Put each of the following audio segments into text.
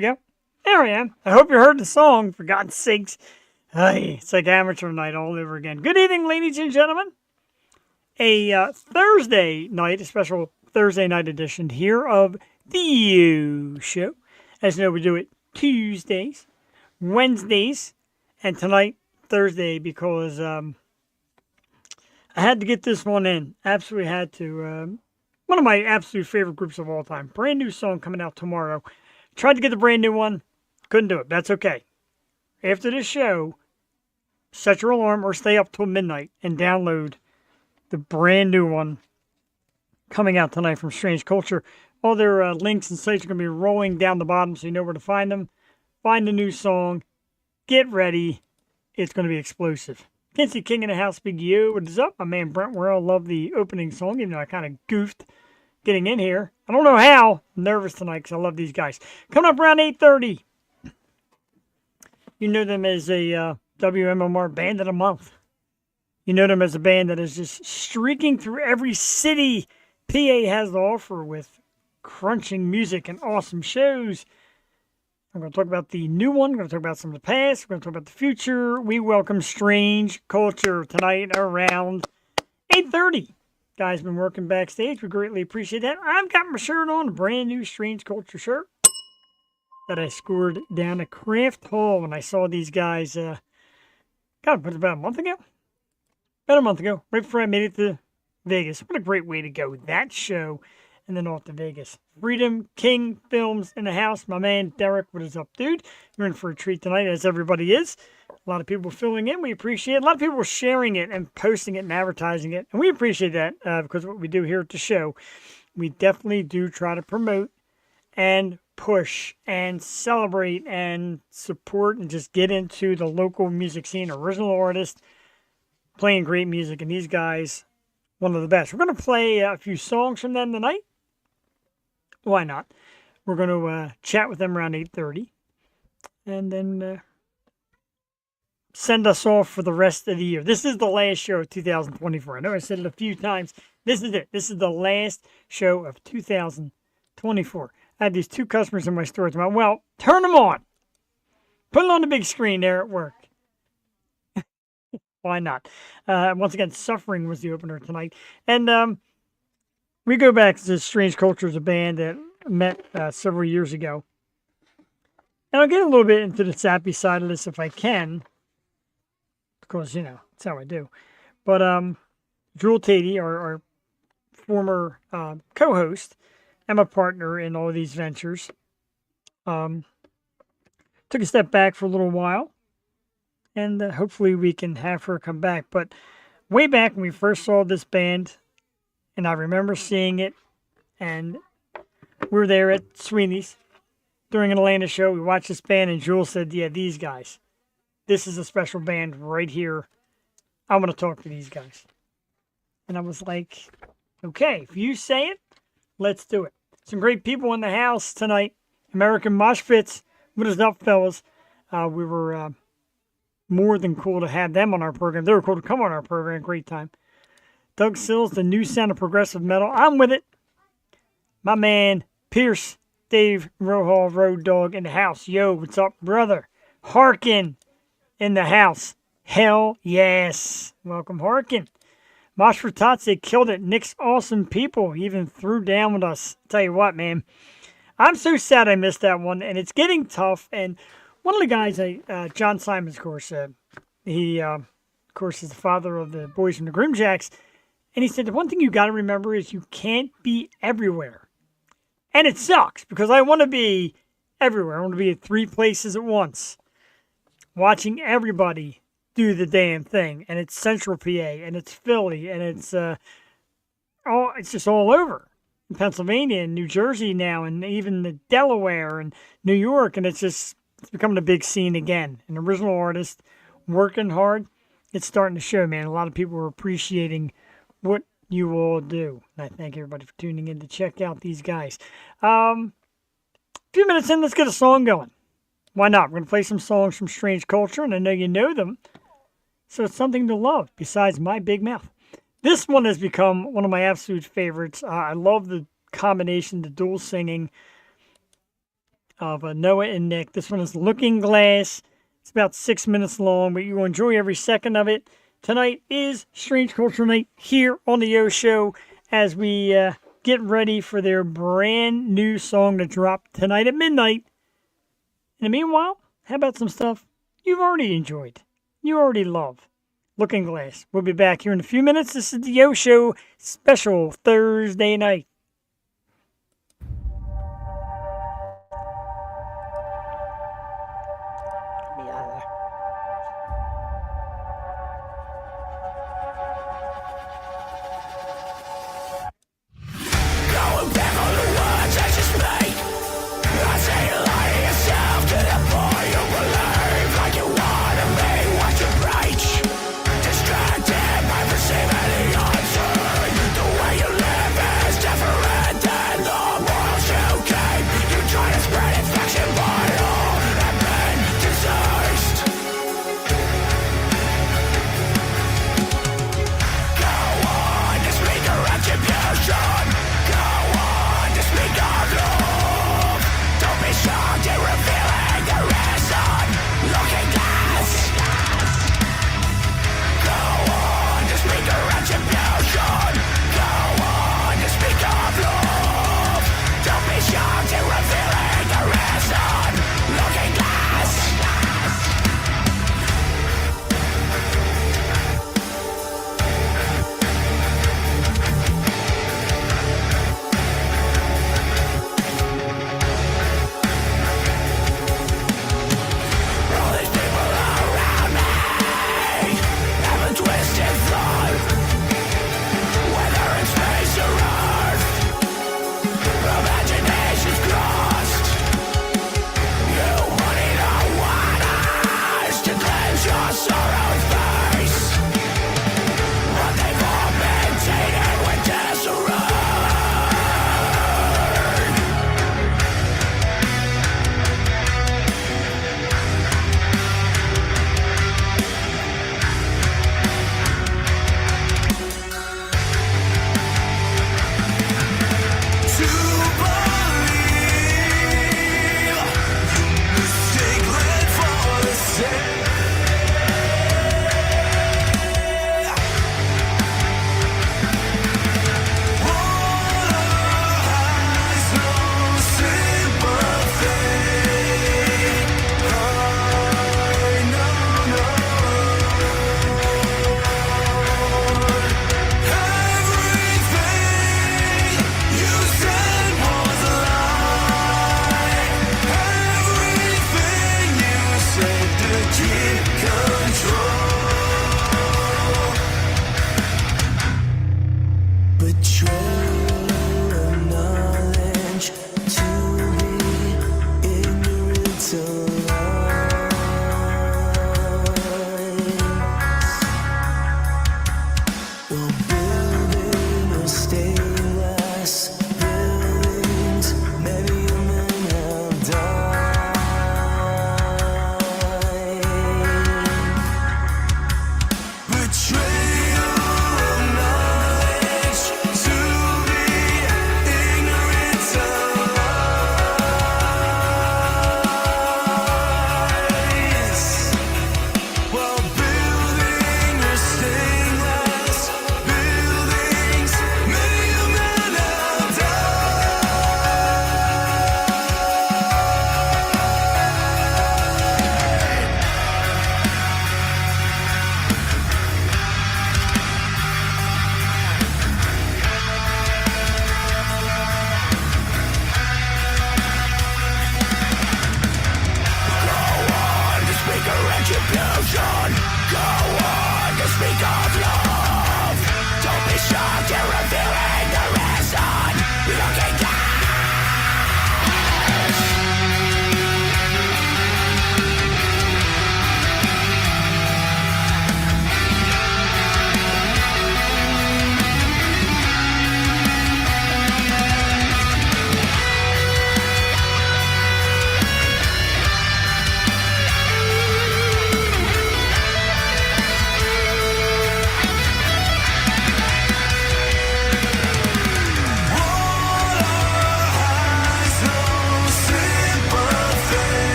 we go. There I am. I hope you heard the song, for God's sakes. Ay, it's like amateur night all over again. Good evening, ladies and gentlemen. A Thursday night, a special Thursday night edition here of the U Show. As you know, we do it Tuesdays, Wednesdays, and tonight, Thursday, because I had to get this one in. Absolutely had to. One of my absolute favorite groups of all time. Brand new song coming out tomorrow. Tried to get the brand new one. Couldn't do it. That's okay. After this show, set your alarm or stay up till midnight and download the brand new one coming out tonight from Strange Culture. All their links and sites are going to be rolling down the bottom so you know where to find them. Find the new song. Get ready. It's going to be explosive. Kinsey King in the house, Big U. What is up? My man Brent Worrell. Love the opening song, even though I kind of goofed getting in here. I don't know how. I'm nervous tonight because I love these guys. Coming up around 8:30. You know them as a WMMR Band of the Month. You know them as a band that is just streaking through every city PA has to offer with crunching music and awesome shows. I'm going to talk about the new one. We're going to talk about some of the past. We're going to talk about the future. We welcome Strange Culture tonight around 8:30. Guys been working backstage. We greatly appreciate that. I've got my shirt on, a brand new Strange Culture shirt that I scored down at Craft Hall when I saw these guys. God, it was about a month ago? About a month ago, right before I made it to Vegas. What a great way to go. That show, and then off to Vegas. Freedom King Films in the house. My man Derek, what is up, dude? You're in for a treat tonight, as everybody is. A lot of people filling in. We appreciate it. A lot of people are sharing it and posting it and advertising it. And we appreciate that because what we do here at the show, we definitely do try to promote and push and celebrate and support and just get into the local music scene. Original artists playing great music. And these guys, one of the best. We're going to play a few songs from them tonight. Why not? We're going to chat with them around 8:30. And then send us off for the rest of the year. This is the last show of 2024. I know I said it a few times. This is it. This is the last show of 2024. I had these two customers in my store. Well, turn them on. Put it on the big screen there at work. Why not? Once again, Suffering was the opener tonight. And we go back to Strange Culture as a band that met several years ago. And I'll get a little bit into the sappy side of this if I can. Because, you know, that's how I do. But Jewel Tatey, our former co-host, and my partner in all of these ventures, took a step back for a little while. And hopefully we can have her come back. But way back when we first saw this band, and I remember seeing it, and we were there at Sweeney's during an Atlanta show. We watched this band, and Jewel said, yeah, these guys. This is a special band right here. I want to talk to these guys. And I was like, okay, if you say it, let's do it. Some great people in the house tonight. American Mosh Pits. What is up, fellas? We were more than cool to have them on our program. They were cool to come on our program. Great time. Doug Sills, the new sound of progressive metal. I'm with it. My man, Pierce, Dave Rohall, Road Dog in the house. Yo, what's up, brother? Harkin in the house. Hell yes. Welcome, Harkin. Mosh for Tots, they killed it. Nick's awesome people. He even threw down with us. Tell you what, man. I'm so sad I missed that one, and it's getting tough. And one of the guys, John Simons, of course, he, of course, is the father of the boys from the Grimjacks. And he said, the one thing you got to remember is you can't be everywhere. And it sucks because I want to be everywhere. I want to be at 3 places at once, watching everybody do the damn thing. And it's Central PA, and it's Philly, and it's just all over. In Pennsylvania and New Jersey now, and even the Delaware and New York, and it's becoming a big scene again. An original artist working hard. It's starting to show, man. A lot of people are appreciating what you all do. And I thank everybody for tuning in to check out these guys. A few minutes in, let's get a song going. Why not? We're going to play some songs from Strange Culture, and I know you know them. So it's something to love besides My Big Mouth. This one has become one of my absolute favorites. I love the combination, the dual singing. of Noah and Nick. This one is Looking Glass. It's about 6 minutes long, but you will enjoy every second of it. Tonight is Strange Culture Night here on the Yo Show as we get ready for their brand new song to drop tonight at midnight. In the meanwhile, how about some stuff you've already enjoyed, you already love? Looking Glass. We'll be back here in a few minutes. This is the Yo Show special Thursday night. Get me out of there. Going back on the words I just made. I say you lie to yourself to the point you believe like you wanna be what you preach. Distracted by perceiving the answer. The way you live is different.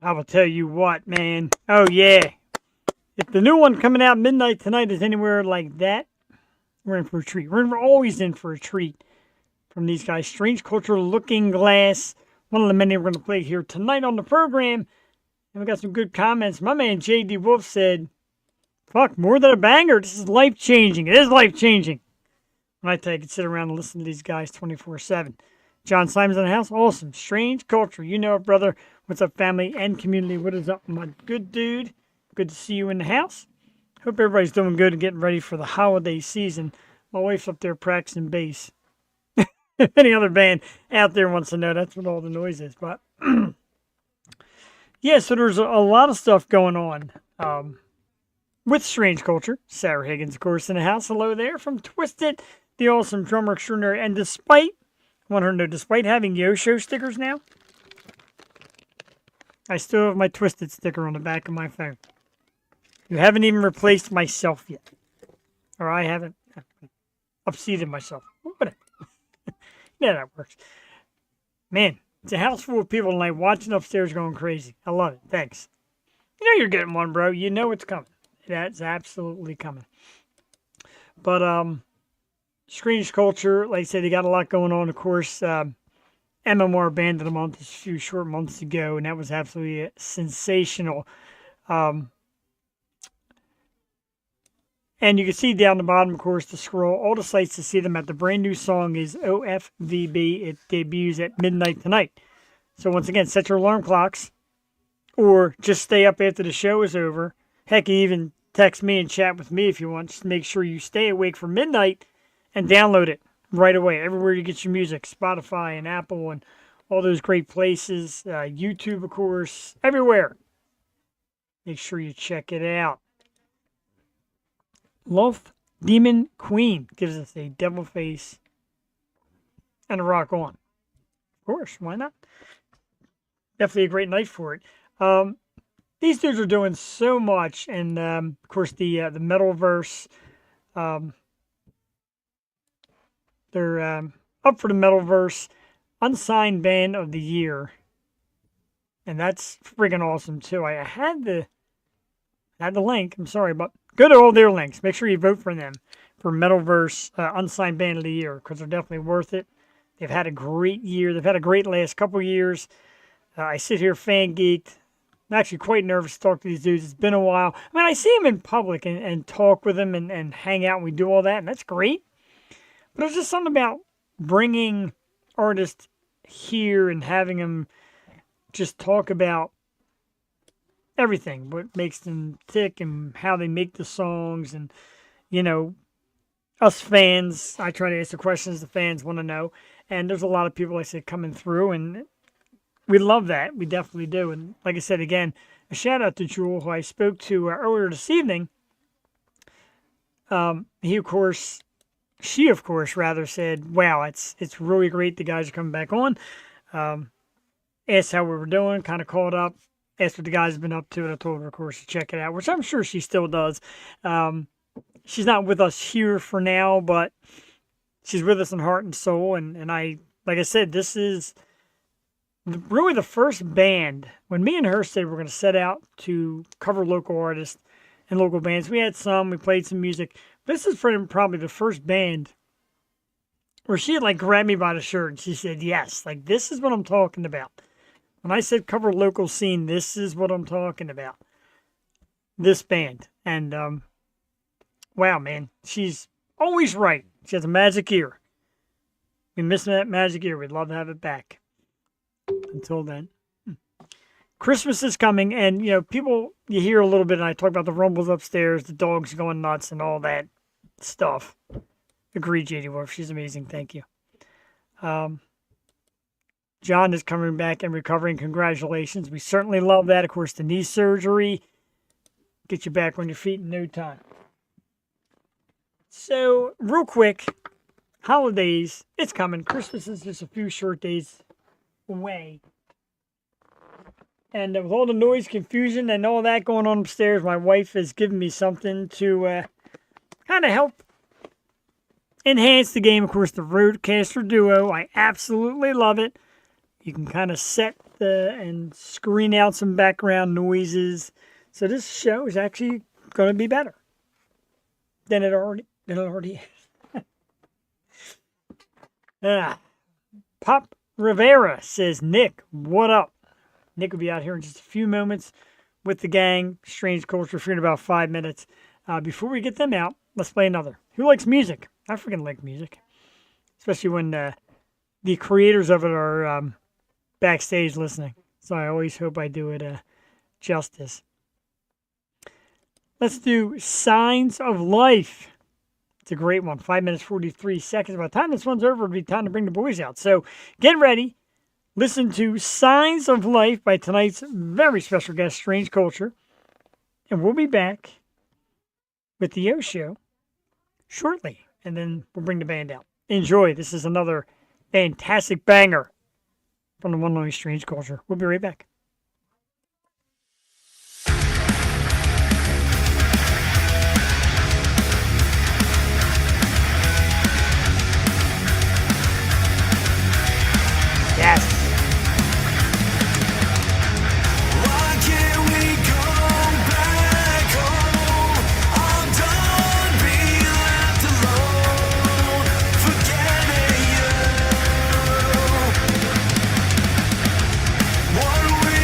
I will tell you what, man. Oh, yeah. If the new one coming out midnight tonight is anywhere like that, we're in for a treat. We're always in for a treat from these guys. Strange Culture, Looking Glass, one of the many we're going to play here tonight on the program. And we got some good comments. My man J.D. Wolf said, fuck, more than a banger. This is life-changing. It is life-changing. When I tell you, I could sit around and listen to these guys 24/7. John Simon's in the house. Awesome. Strange Culture. You know it, brother. What's up, family and community? What is up, my good dude? Good to see you in the house. Hope everybody's doing good and getting ready for the holiday season. My wife's up there practicing bass. If any other band out there wants to know, that's what all the noise is. But yeah, so there's a lot of stuff going on with Strange Culture. Sarah Higgins, of course, in the house. Hello there from Twisted, the awesome drummer extraordinary. And despite, I want her to know, despite having Yo-Show stickers now, I still have my Twisted sticker on the back of my phone. You haven't even replaced myself yet. Or I haven't upseated myself. Whatever. Yeah, that works. Man, it's a house full of people tonight watching upstairs going crazy. I love it. Thanks. You know you're getting one, bro. You know it's coming. That's absolutely coming. But, Strange Culture, like I said, they got a lot going on. Of course, MMR Band of the Month is a few short months ago, and that was absolutely sensational. And you can see down the bottom, of course, to scroll, all the sites to see them at. The brand new song is OFVB. It debuts at midnight tonight. So once again, set your alarm clocks, or just stay up after the show is over. Heck, even text me and chat with me if you want. Just make sure you stay awake for midnight and download it right away. Everywhere you get your music, Spotify and Apple and all those great places. YouTube, of course, everywhere. Make sure you check it out. Loth Demon Queen gives us a devil face and a rock on. Of course, why not? Definitely a great night for it. These dudes are doing so much, and of course the Metalverse. They're up for the Metalverse Unsigned Band of the Year, and that's freaking awesome too. I had the link. I'm sorry, but go to all their links. Make sure you vote for them for Metalverse Unsigned Band of the Year, because they're definitely worth it. They've had a great year. They've had a great last couple years. I sit here fan geeked. I'm actually quite nervous to talk to these dudes. It's been a while. I mean, I see them in public and talk with them and hang out, and we do all that, and that's great. But there's just something about bringing artists here and having them just talk about everything, what makes them tick and how they make the songs. And, you know, us fans, I try to answer questions the fans want to know. And there's a lot of people, like I said, coming through, and we love that. We definitely do. And like I said, again, a shout out to Jewel, who I spoke to earlier this evening. She, of course, said, wow, it's really great the guys are coming back on. Asked how we were doing, kind of called up, asked what the guys have been up to, and I told her, of course, to check it out, which I'm sure she still does. She's not with us here for now, but she's with us in heart and soul. And I, like I said, this is really the first band. When me and her said we're going to set out to cover local artists and local bands, we had some, we played some music. This is probably the first band where she had grabbed me by the shirt and she said, yes, this is what I'm talking about. When I said cover local scene, this is what I'm talking about. This band. And, wow, man, she's always right. She has a magic ear. We miss that magic ear. We'd love to have it back. Until then. Christmas is coming, and, you know, people, you hear a little bit, and I talk about the rumbles upstairs, the dogs going nuts, and all that stuff. Agreed, J.D. Wolf. She's amazing. Thank you. John is coming back and recovering. Congratulations. We certainly love that. Of course, the knee surgery. Get you back on your feet in no time. So, real quick, holidays, it's coming. Christmas is just a few short days away. And with all the noise, confusion, and all that going on upstairs, my wife has given me something to kind of help enhance the game. Of course, the Rodecaster Duo. I absolutely love it. You can kind of set and screen out some background noises. So this show is actually going to be better than it already is. Pop Rivera says, Nick, what up? Nick will be out here in just a few moments with the gang. Strange Culture for in about 5 minutes. Before we get them out, let's play another. Who likes music? I freaking like music. Especially when the creators of it are backstage listening. So I always hope I do it justice. Let's do Signs of Life. It's a great one. 5 minutes, 43 seconds. By the time this one's over, it'll be time to bring the boys out. So get ready. Listen to Signs of Life by tonight's very special guest, Strange Culture. And we'll be back with the O Show shortly. And then we'll bring the band out. Enjoy. This is another fantastic banger from the one and only Strange Culture. We'll be right back. Yes. What we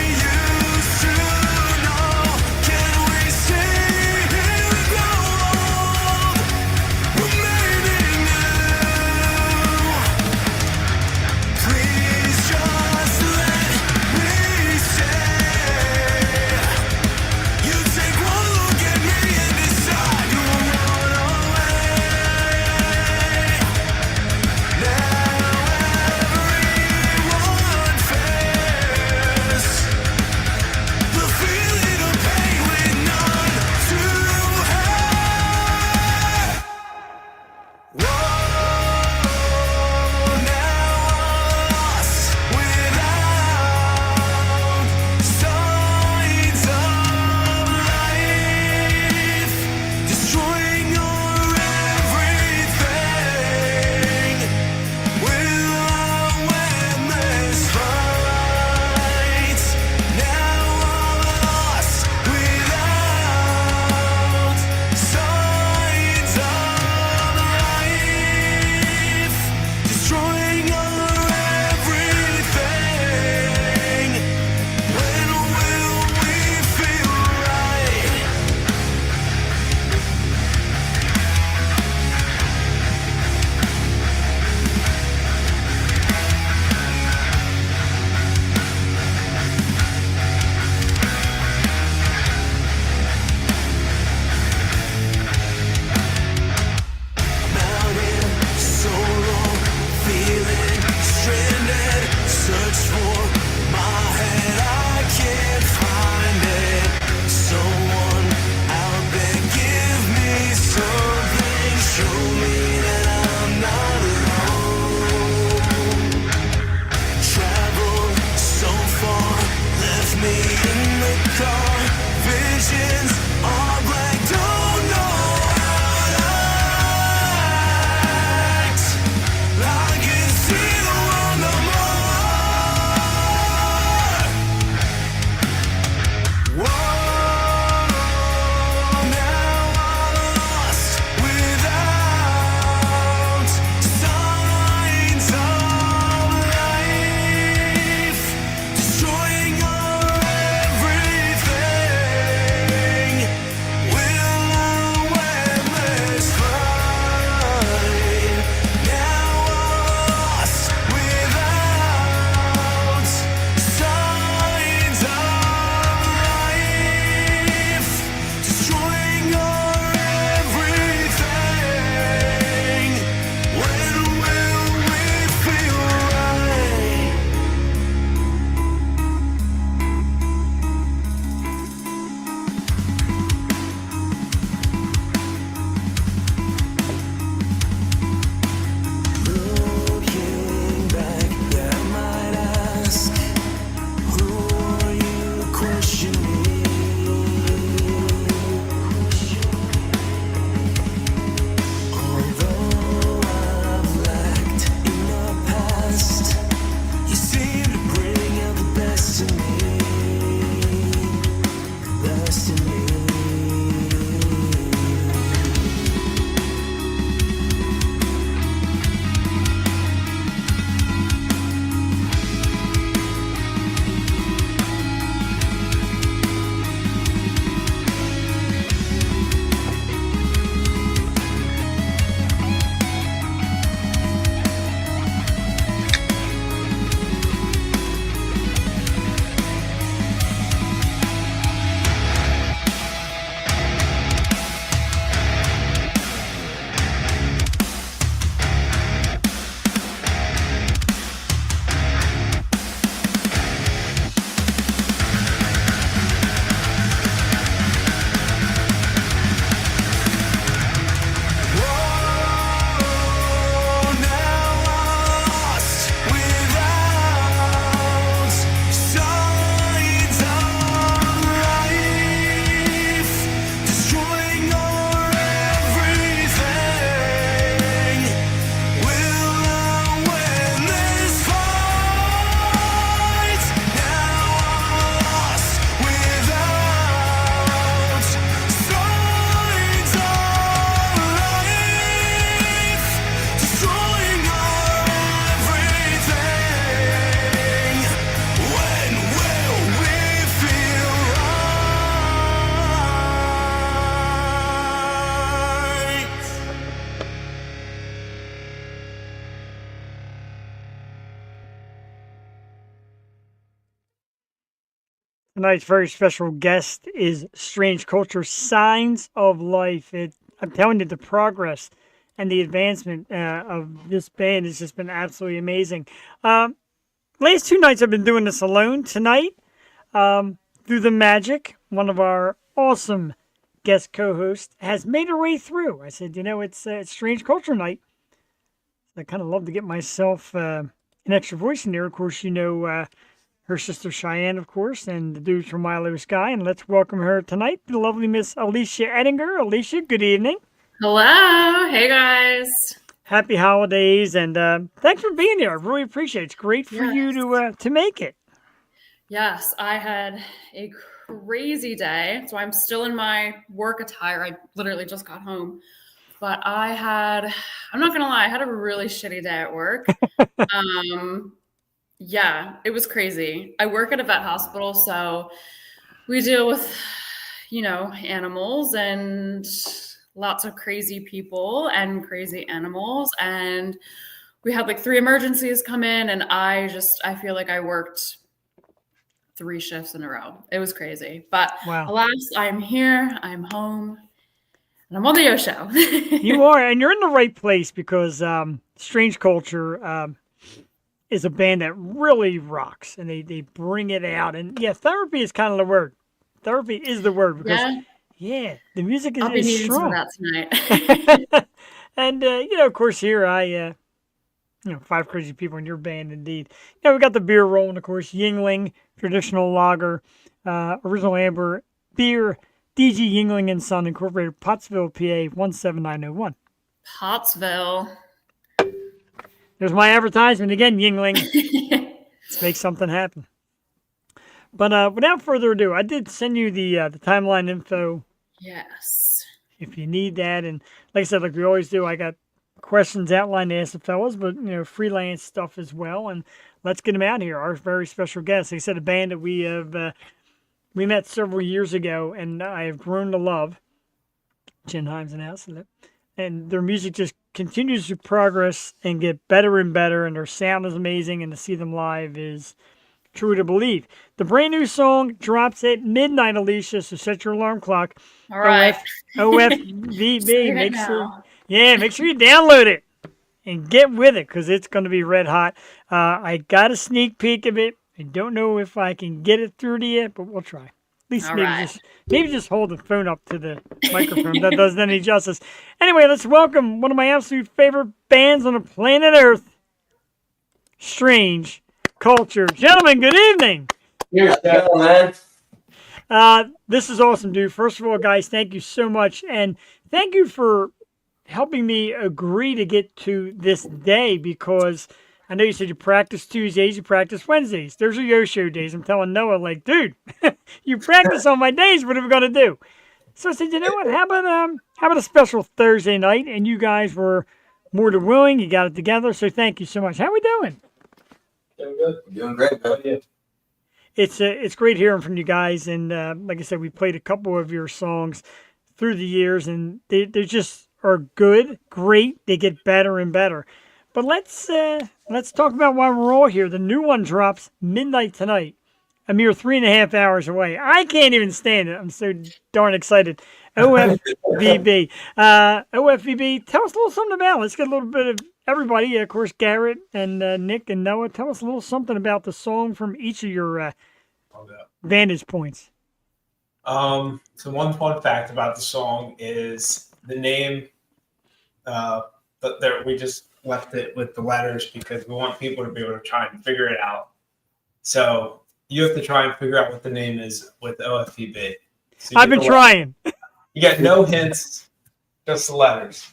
tonight's very special guest is Strange Culture Signs of Life. I'm telling you, the progress and the advancement of this band has just been absolutely amazing. Last 2 nights I've been doing this alone. Tonight, through the magic, one of our awesome guest co-hosts has made her way through. I said, it's Strange Culture Night. I kind of love to get myself an extra voice in there. Of course, her sister Cheyenne, of course, and the dudes from Milo Sky. And let's welcome her tonight, the lovely Miss Alicia Ettinger. Alicia, good evening. Hello. Hey, guys. Happy holidays, and thanks for being here. I really appreciate it. It's great for you to make it. Yes, I had a crazy day, so I'm still in my work attire. I literally just got home. But I'm not going to lie, I had a really shitty day at work. Yeah, it was crazy. I work at a vet hospital, so we deal with, animals and lots of crazy people and crazy animals. And we had like 3 emergencies come in, and I feel like I worked 3 shifts in a row. It was crazy. But Alas, I'm here, I'm home, and I'm on the Yo Show. You are, and you're in the right place because Strange Culture is a band that really rocks, and they bring it out. And yeah, therapy is kind of the word. Therapy is the word because the music I'll be is needing strong. some of that tonight. And of course, here I 5 crazy people in your band, indeed. We got the beer rolling, of course. Yingling, traditional lager, original amber beer, DG Yingling and Son Incorporated, Pottsville, PA 17901. Pottsville. There's my advertisement again, Yingling. Let's make something happen. But without further ado, I did send you the timeline info. Yes. If you need that, and like I said, like we always do, I got questions outlined to ask the fellas, but freelance stuff as well. And let's get them out here. Our very special guest. They said a band that we met several years ago, and I have grown to love. Jen Himes and House, and their music just continues to progress and get better and better, and their sound is amazing, and to see them live is true to believe. The brand new song drops at midnight, Alicia, so set your alarm clock. All right. OFVB. Make sure you download it and get with it because it's going to be red hot. I got a sneak peek of it. I don't know if I can get it through to you, but we'll try. At least maybe just hold the phone up to the microphone. That doesn't any justice. Anyway, let's welcome one of my absolute favorite bands on the planet Earth, Strange Culture. Gentlemen, good evening. Here's man. This is awesome, dude. First of all, guys, thank you so much. And thank you for helping me agree to get to this day because I know you said you practice Tuesdays, you practice Wednesdays. There's your Yo Show days. I'm telling Noah, like, dude, you practice on my days. What are we going to do? So I said, you know what? How about a special Thursday night? And you guys were more than willing. You got it together. So thank you so much. How we doing? Doing good. Doing great, buddy. It's great hearing from you guys. And like I said, we played a couple of your songs through the years, and they just are good, great. They get better and better. But let's talk about why we're all here. The new one drops midnight tonight, a mere 3.5 hours away. I can't even stand it. I'm so darn excited. OFVB. OFVB, tell us a little something about it. Let's get a little bit of everybody. Of course, Garrett and Nick and Noah. Tell us a little something about the song from each of your vantage points. So one fun fact about the song is the name. We just left it with the letters because we want people to be able to try and figure it out. So you have to try and figure out what the name is with OFPB. So I've been trying. You get no hints, just the letters.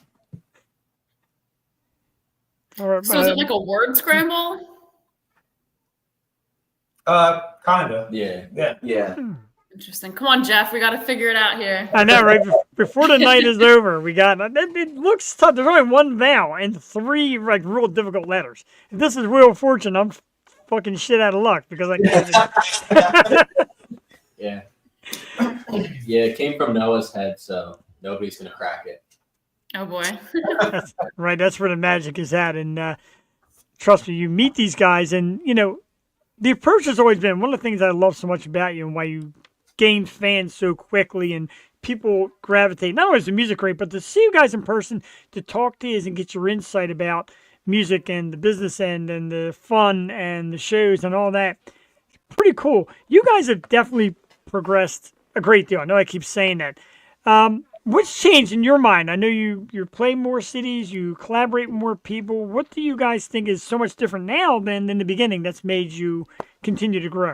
All right, So is it like a word scramble? Kinda. Yeah. Interesting. Come on, Jeff. We got to figure it out here. I know, right? Before the night is over, we got it looks tough. There's only one vowel and 3 like real difficult letters. If this is Wheel of Fortune, I'm fucking shit out of luck because I can't. Yeah. Yeah, it came from Noah's head, so nobody's gonna crack it. Oh boy. Right, that's where the magic is at. And trust me, you meet these guys, and the approach has always been one of the things I love so much about you and why you gain fans so quickly and people gravitate not only is the music great, but to see you guys in person, to talk to you and get your insight about music and the business end and the fun and the shows and all that. Pretty cool. You guys have definitely progressed a great deal. I know I keep saying that. What's changed in your mind? I know you play more cities, you collaborate with more people. What do you guys think is so much different now than in the beginning that's made you continue to grow?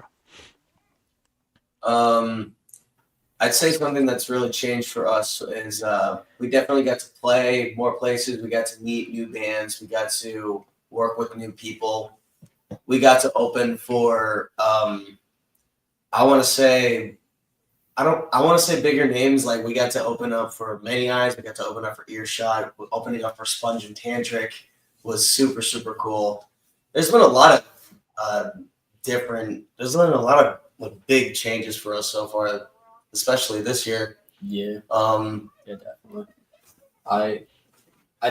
I'd say something that's really changed for us is we definitely got to play more places. We got to meet new bands. We got to work with new people. We got to open for I want to say bigger names. Like we got to open up for Many Eyes. We got to open up for Earshot. Opening up for Sponge and Tantric was super, super cool. There's been a lot of there's been a lot of big changes for us so far, especially this year. Yeah. Yeah, definitely. I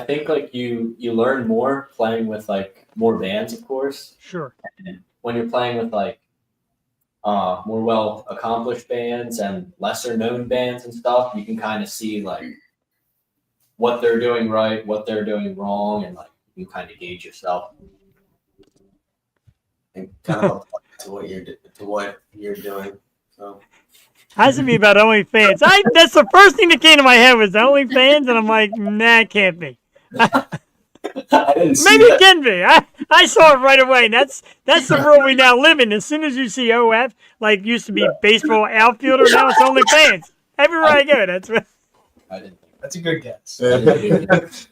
think like you learn more playing with like more bands, of course. Sure. And when you're playing with like more well accomplished bands and lesser known bands and stuff, you can kind of see like what they're doing right, what they're doing wrong, and like you can kind of gauge yourself. And kind of apply to what you're doing. So Hasn't me about OnlyFans. That's the first thing that came to my head was OnlyFans, and I'm like, nah, it can't be. I didn't see Maybe it that. can be. I saw it right away. And that's the world we now live in. As soon as you see OF, like used to be baseball outfielder, now it's OnlyFans. Everywhere I go, that's what. I didn't. That's a good guess. I didn't do that.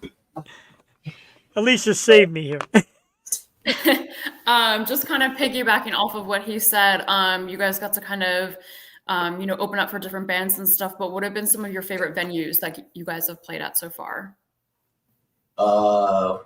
Alicia saved me here. Just kind of piggybacking off of what he said, you guys got to kind of, open up for different bands and stuff, but what have been some of your favorite venues that you guys have played at so far? One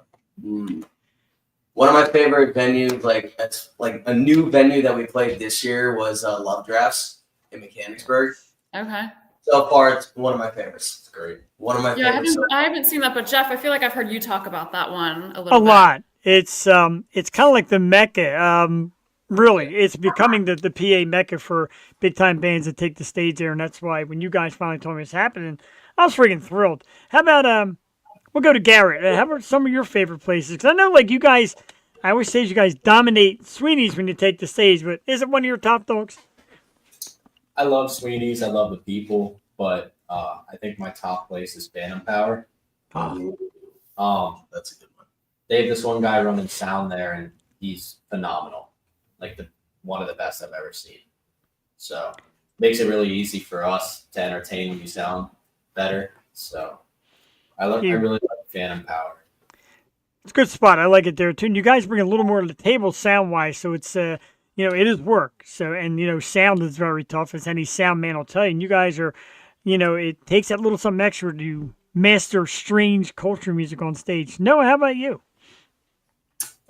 of my favorite venues, that's like a new venue that we played this year, was Love Drafts in Mechanicsburg. Okay. So far, it's one of my favorites. It's great. One of my Yeah, favorites. I haven't seen that, but Jeff, I feel like I've heard you talk about that one a little A bit. lot. It's kind of like the Mecca. Really, it's becoming the PA Mecca for big time bands that take the stage there, and that's why when you guys finally told me it's happening, I was freaking thrilled. How about we'll go to Garrett. How about some of your favorite places? Because I know like you guys, I always say you guys dominate Sweeney's when you take the stage, but is it one of your top dogs? I love Sweeney's. I love the people, but I think my top place is Phantom Power. That's a good one. They have this one guy running sound there, and he's phenomenal. Like one of the best I've ever seen. So makes it really easy for us to entertain when you sound better. So I really like Phantom Power. It's a good spot. I like it there too. And you guys bring a little more to the table sound wise, so it's it is work. So and sound is very tough, as any sound man will tell you. And you guys are, it takes that little something extra to master strange culture music on stage. Noah, how about you?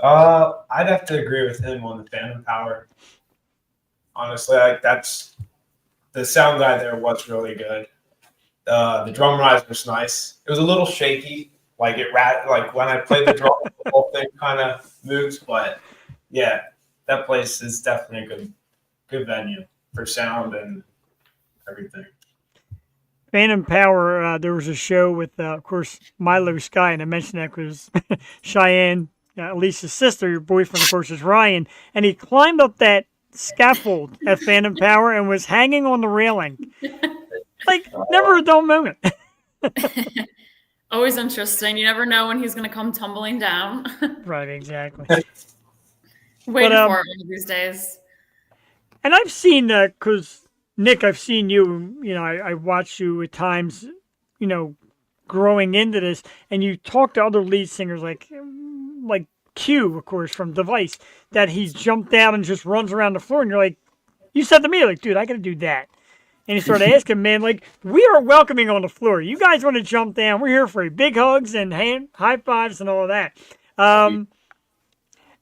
I'd have to agree with him on the Phantom Power. Honestly, that's the sound guy there was really good. The drum rise was nice. It was a little shaky, like when I played the drum, the whole thing kind of moves. But yeah, that place is definitely a good venue for sound and everything. Phantom Power, there was a show with, of course, Milo Sky, and I mentioned that because Cheyenne, Alicia's sister, your boyfriend, of course, is Ryan, and he climbed up that scaffold at Phantom Power and was hanging on the railing. Like, never a dull moment. Always interesting. You never know when he's going to come tumbling down. Right, exactly. Waiting But, for it one of these days. And I've seen, because, Nick, I've seen you, I watched you at times, growing into this, and you talk to other lead singers like Q, of course, from Device, that he's jumped out and just runs around the floor, and you're like, you said to me, like, dude, I got to do that. And you started asking, man, like, we are welcoming on the floor. You guys want to jump down? We're here for you. Big hugs and high fives and all of that.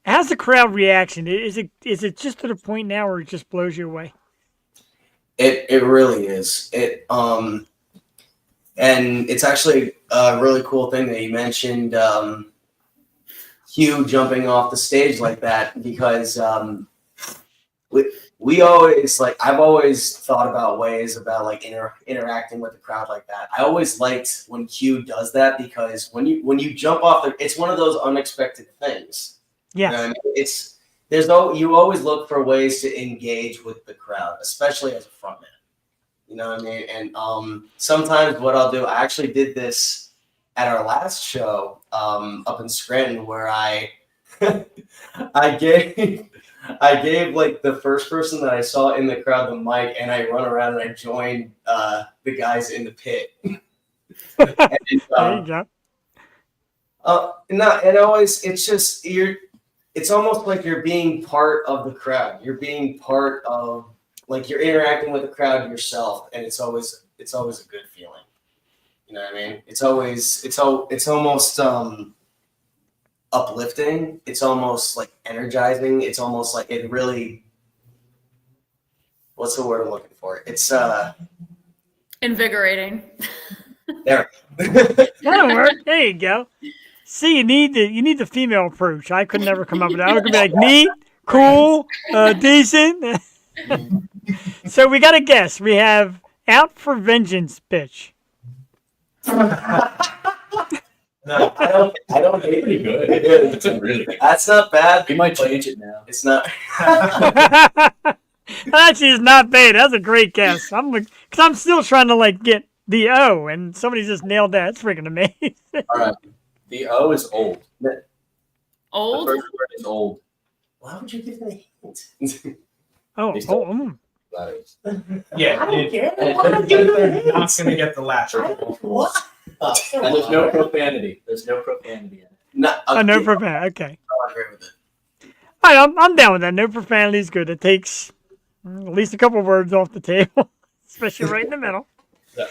How's the crowd reaction? Is it just to the point now where it just blows you away? It really is. And it's actually a really cool thing that you mentioned Hugh jumping off the stage like that, because we always like I've always thought about ways about like interacting with the crowd like that. I always liked when Q does that because when you jump off it's one of those unexpected things. Yes. You know what I mean? You always look for ways to engage with the crowd, especially as a frontman. You know what I mean? And sometimes what I'll do, I actually did this at our last show up in Scranton where I I gave like the first person that I saw in the crowd the mic, and I run around and I joined the guys in the pit. And, There you go. and always it's just it's almost like you're being part of the crowd. You're being part of like you're interacting with the crowd yourself, and it's always a good feeling. You know what I mean? It's almost uplifting. It's almost like energizing. It's almost like it really. What's the word I'm looking for? It's Invigorating. there. That'll work. There you go. See, you need the female approach. I could never come up with that. I was gonna be like neat, cool, decent. So we got a guess. We have Out for Vengeance, bitch. No, I don't hate Pretty it. good. It's really good. That's not bad. We might change it now. It's not. Actually, it's not bad. That's a great guess. Because I'm still trying to like get the O, and somebody just nailed that. It's freaking amazing. All right. The O is old. The Old? first word is old. Why would you give me a hint? Oh, They still- oh, mm. That is. yeah, I don't care. And- Why would you give me a You're hint? not gonna get the latch. What? And there's no profanity. There's no profanity in it. No, Oh, no profanity. Okay. I agree with it. All right, I'm down with that. No profanity is good. It takes at least a couple words off the table, especially right in the middle. Yeah.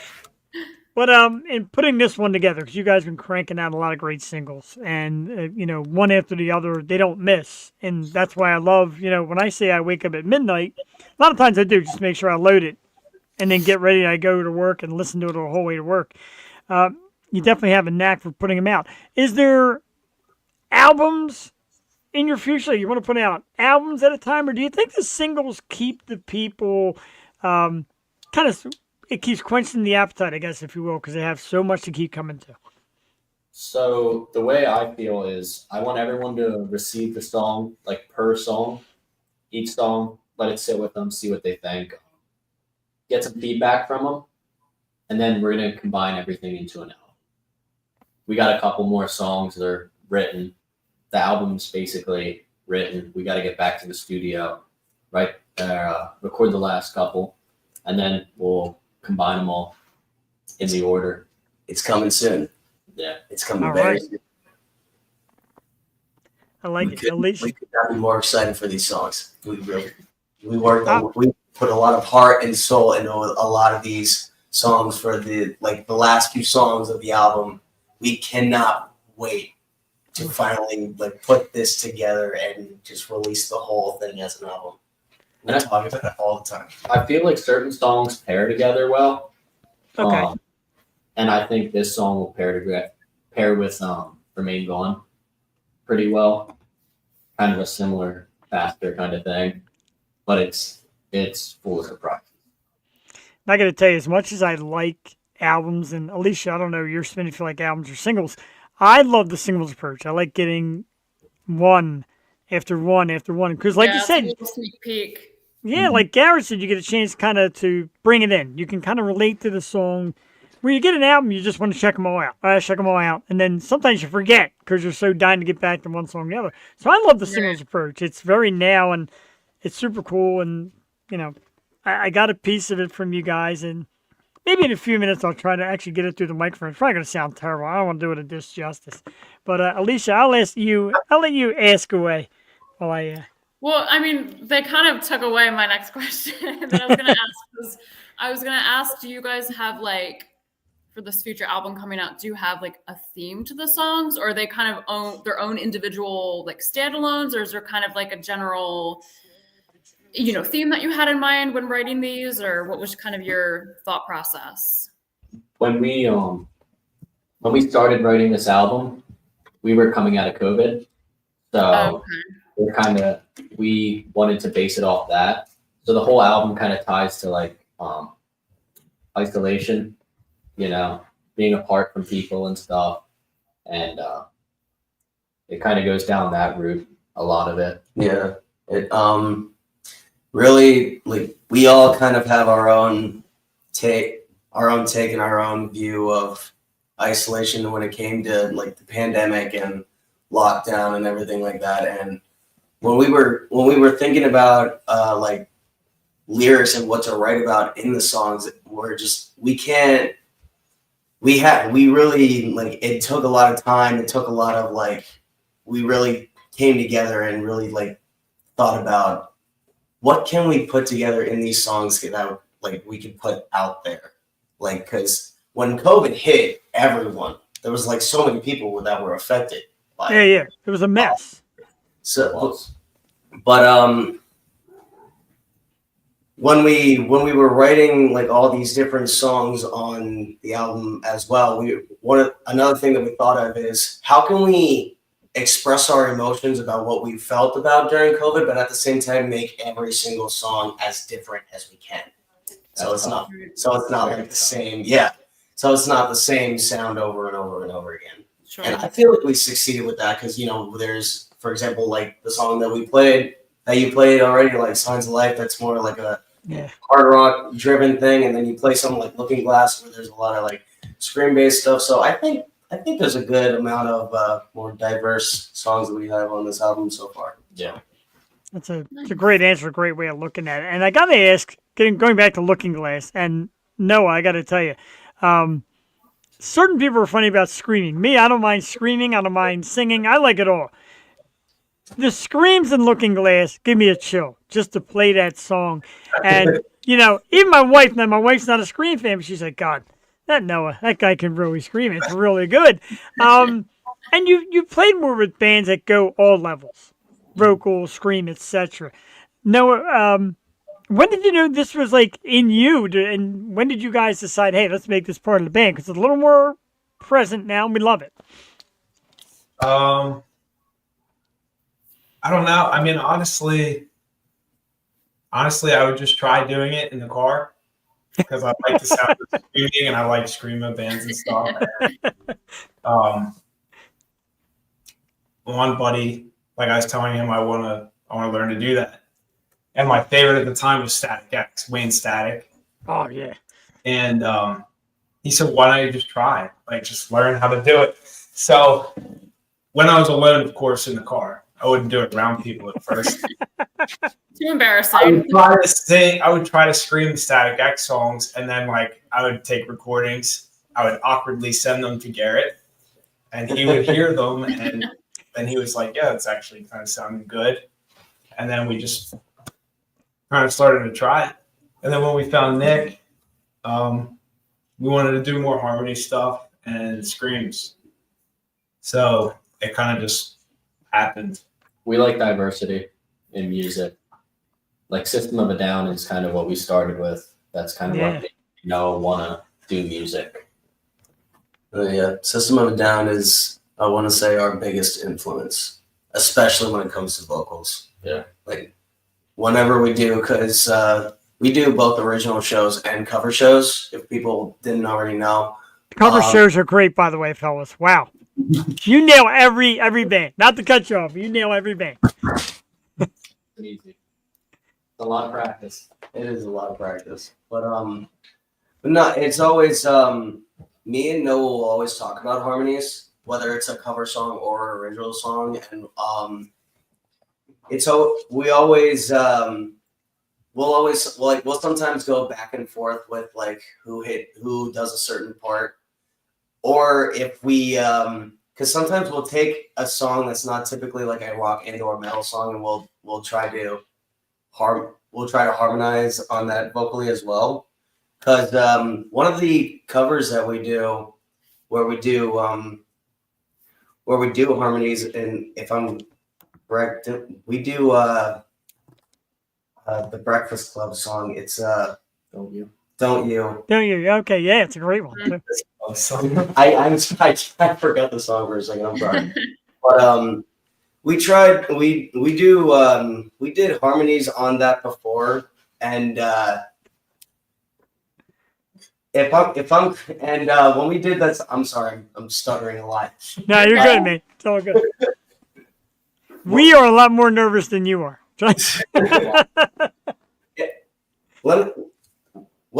But in putting this one together, because you guys have been cranking out a lot of great singles, and one after the other, they don't miss, and that's why I love, when I say I wake up at midnight, a lot of times I do just make sure I load it, and then get ready. And I go to work and listen to it the whole way to work. You definitely have a knack for putting them out. Is there albums in your future you want to put out albums at a time, or do you think the singles keep the people kind of? It keeps quenching the appetite, I guess, if you will, because they have so much to keep coming to. So the way I feel is I want everyone to receive the song, like per song, each song, let it sit with them, see what they think, get some feedback from them, and then we're going to combine everything into an album. We got a couple more songs that are written. The album's basically written. We got to get back to the studio, right? Record the last couple, and then we'll combine them all in the order. It's coming soon. Yeah. It's coming All very right. soon. I like it. At least We could not be more excited for these songs. We put a lot of heart and soul into a lot of these songs for the last few songs of the album. We cannot wait to finally put this together and just release the whole thing as an album. We talk about it all the time. I feel like certain songs pair together well. okay. And I think this song will pair with Remain Gone pretty well. Kind of a similar, faster kind of thing. But it's full of surprises. I got to tell you, as much as I like albums, and Alicia, I don't know your spin if you like albums or singles, I love the singles approach. I like getting one after one after one. Because like you it's a said, little sneak peek. yeah, like Garrett said, you get a chance kind of to bring it in. You can kind of relate to the song. Where you get an album, you just want to check them all out. Check them all out. And then sometimes you forget because you're so dying to get back to one song or the other. So I love the singles approach. It's very now, and it's super cool. And, I got a piece of it from you guys. And maybe in a few minutes, I'll try to actually get it through the microphone. It's probably going to sound terrible. I don't want to do it a disjustice. But, Alicia, I'll let you ask away while I... Well, I mean, they kind of took away my next question that I was going to ask. I was going to ask, do you guys have for this future album coming out, do you have a theme to the songs, or are they kind of own their own individual standalones, or is there kind of a general, theme that you had in mind when writing these, or what was kind of your thought process? When we started writing this album, we were coming out of COVID. So Okay. we wanted to base it off that. So the whole album kind of ties to like isolation, you know, being apart from people and stuff. And it kind of goes down that route, a lot of it. Yeah. It really, like, we all kind of have our own take and our own view of isolation when it came to like the pandemic and lockdown and everything like that. And when we were thinking about like lyrics and what to write about in the songs, we really, like, it took a lot of time. It took a lot of, like, we really came together and really like thought about what can we put together in these songs that like we could put out there, like, because when COVID hit everyone, there was like so many people that were affected by it. Yeah. It was a mess. So, but when we were writing like all these different songs on the album as well, another thing that we thought of is how can we express our emotions about what we felt about during COVID, but at the same time make every single song as different as we can. So it's not like the same. Yeah. So it's not the same sound over and over and over again. Sure. And I feel like we succeeded with that because, you know, there's, for example, like the song that you played already, like Signs of Life, that's more like a hard rock driven thing. And then you play something like Looking Glass where there's a lot of like scream based stuff. So I think there's a good amount of more diverse songs that we have on this album so far. Yeah. It's a great answer, a great way of looking at it. And I got to ask, going back to Looking Glass, and Noah, I got to tell you, certain people are funny about screaming. Me, I don't mind screaming. I don't mind singing. I like it all. The screams in Looking Glass give me a chill just to play that song. And, you know, even my wife, now my wife's not a Scream fan, but she's like, God, that Noah, that guy can really scream. It's really good. And you played more with bands that go all levels, vocal, scream, etc. Noah, when did you know this was like in you? And when did you guys decide, hey, let's make this part of the band? Because it's a little more present now, and we love it. I don't know. I mean, honestly, I would just try doing it in the car because I like the sound of screaming and I like screamo bands and stuff. One buddy, like I was telling him, I want to learn to do that. And my favorite at the time was Static X, Wayne Static. Oh yeah. And he said, "Why don't you just try? Like, just learn how to do it." So when I was alone, of course, in the car, I wouldn't do it around people at first. Too embarrassing. I would try to scream the Static X songs, and then like I would take recordings. I would awkwardly send them to Garrett, and he would hear them, and then he was like, "Yeah, it's actually kind of sounding good." And then we just kind of started to try it. And then when we found Nick, we wanted to do more harmony stuff and screams. So it kind of just happened. We like diversity in music. Like System of a Down is kind of what we started with. That's kind of what we want to do music. Yeah, System of a Down is, I want to say, our biggest influence, especially when it comes to vocals. Yeah. Like, whenever we do, because we do both original shows and cover shows, if people didn't already know. Cover shows are great, by the way, fellas. Wow. You nail every band. Not to cut you off, you nail every band. Easy. It's a lot of practice. It is a lot of practice. But no, it's always, me and Noah will always talk about harmonies, whether it's a cover song or an original song. And we'll sometimes go back and forth with like who does a certain part, or if we because sometimes we'll take a song that's not typically like a rock and or metal song, and we'll try to harmonize on that vocally as well. Because one of the covers that we do where we do harmonies, and if I'm correct, we do the Breakfast Club song. It's Don't You. Okay, yeah, it's a great one too. I forgot the song for a second. I'm sorry. But We tried. We do. We did harmonies on that before, and when we did that, I'm sorry, I'm stuttering a lot. No, you're good, man. It's all good. We are a lot more nervous than you are. What